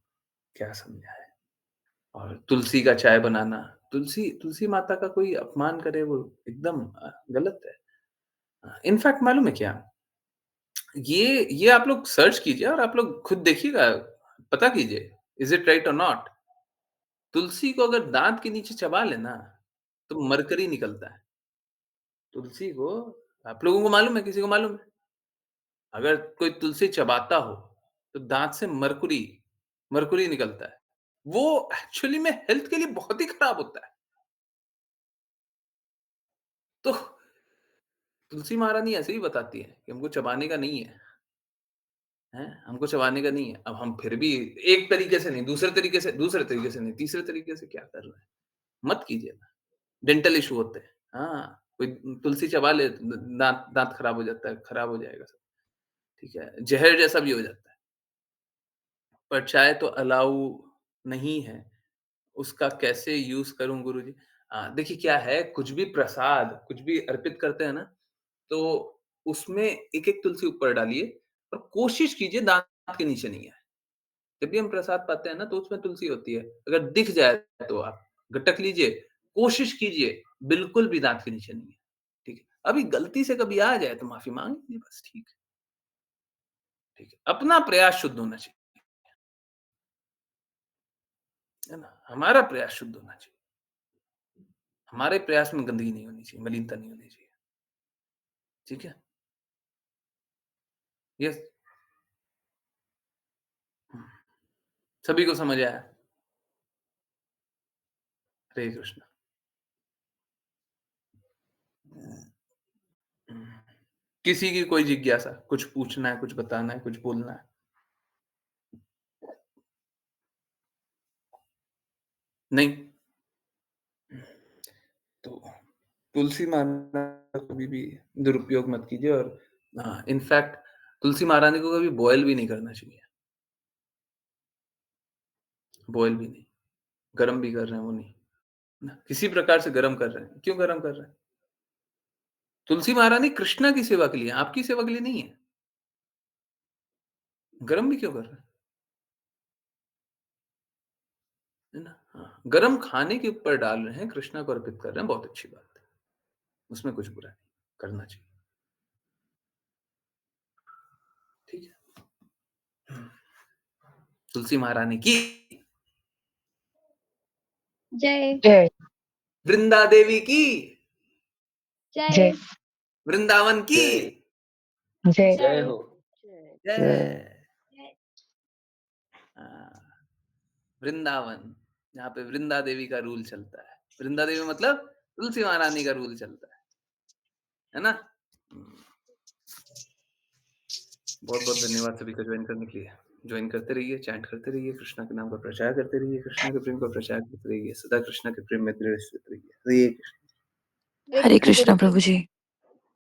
क्या समझाएँ? और तुलसी का चाय बनाना, तुलसी तुलसी माता का कोई अपमान करे वो एकदम गलत है। इनफैक्ट मालूम है क्या? ये आप लोग सर्च कीजिए और आप लोग खुद देखिएगा, पता कीजिए, इज़ इट राइट और नॉट? तुलसी को अगर दाँत के नीचे चबा लें ना, तो मरकरी निकलता है। तुलसी को आप लोगों को मालूम है, किसी को मालूम है? अगर कोई तुलसी चबाता हो, तो दाँत से मरकुरी निकलता है। वो एक्चुअली में हेल्थ के लिए बहुत ही खराब होता है। तो तुलसी महारानी ऐसे ही बताती है कि हमको चबाने का नहीं है, हैं? हमको चबाने का नहीं है। अब हम फिर भी एक तरीके से नहीं, दूसरे तरीके से नहीं, तीसरे तरीके से क्या कर रहे हैं? मत कीजिए ना। डेंटल इश्यू होते हैं। हाँ, कोई तुलसी चबा ले दाँत दाँत खराब हो जाता है, खराब हो जाएगा सब, ठीक है? ज़हर जैसा भी हो जाता है। पर चाय तो अलाउ नहीं है, उसका कैसे यूज़ करूँ गुरुजी? देखिए क्या है, कुछ भी अर्पित करते हैं ना, तो उसमें एक-एक तुलसी ऊपर डालिए और कोशिश कीजिए दाँत के नीचे नहीं आए। जब भी हम प्रसाद पाते हैं ना, तो उसमें तुलसी होती है। अगर दिख जाए तो आप गटक लीजिए, कोशिश कीजिए, बिल्कुल भी दाँत के नीचे नहीं है, ठीक है? अभी गलती से कभी आ जाए तो माफ़ी माँग लीजिए बस ठीक है। अपना प्रयास शुद्ध होना चाहिए, है ना? हमारा प्रयास शुद्ध होना चाहिए। हमारे प्रयास में गंदगी नहीं होनी चाहिए, मलिनता नहीं होनी चाहिए, ठीक है? यस। हुँ, सभी को समझ आया? हरे कृष्ण। हुँ, किसी की कोई जिज्ञासा, कुछ पूछना है, कुछ बताना है, कुछ बोलना है? नहीं? तो तुलसी माला का कभी भी दुरुपयोग मत कीजिए और इनफैक्ट तुलसी महारानी को कभी बॉयल भी नहीं करना चाहिए। बॉयल भी नहीं, गरम भी कर रहे हैं वो नहीं, ना किसी प्रकार से गरम कर रहे हैं। क्यों गरम कर रहे हैं? तुलसी महारानी कृष्णा की सेवा के लिए है, आपकी सेवा के लिए नहीं है। गरम भी क्यों कर रहे हैं? है ना? हाँ, गरम खाने के ऊपर डाल रहे हैं, कृष्णा को अर्पित कर रहे हैं, बहुत अच्छी बात है। उसमें कुछ बुरा नहीं, करना चाहिए। ठीक है? हुँ, तुलसी महारानी की जय जय वृंदा देवी की, जय जय वृंदावन की जय जय हो। जय। वृंदावन, जहाँ पे वृंदा देवी का रूल चलता है। वृंदा देवी मतलब तुलसी महारानी का रूल चलता है ना? हुँ, बहुत-बहुत धन्यवाद सभी का जॉइन करने के लिए। जॉइन करते रहिए, चैंट करते रहिए, कृष्णा के नाम का प्रचार करते रहिए, कृष्णा के प्रेम का प्रचार करते रहिए, सदा कृष्णा के प्रेम में दृढ़ स्थित रहिए। हरे कृष्ण। हरे कृष्णा प्रभु जी।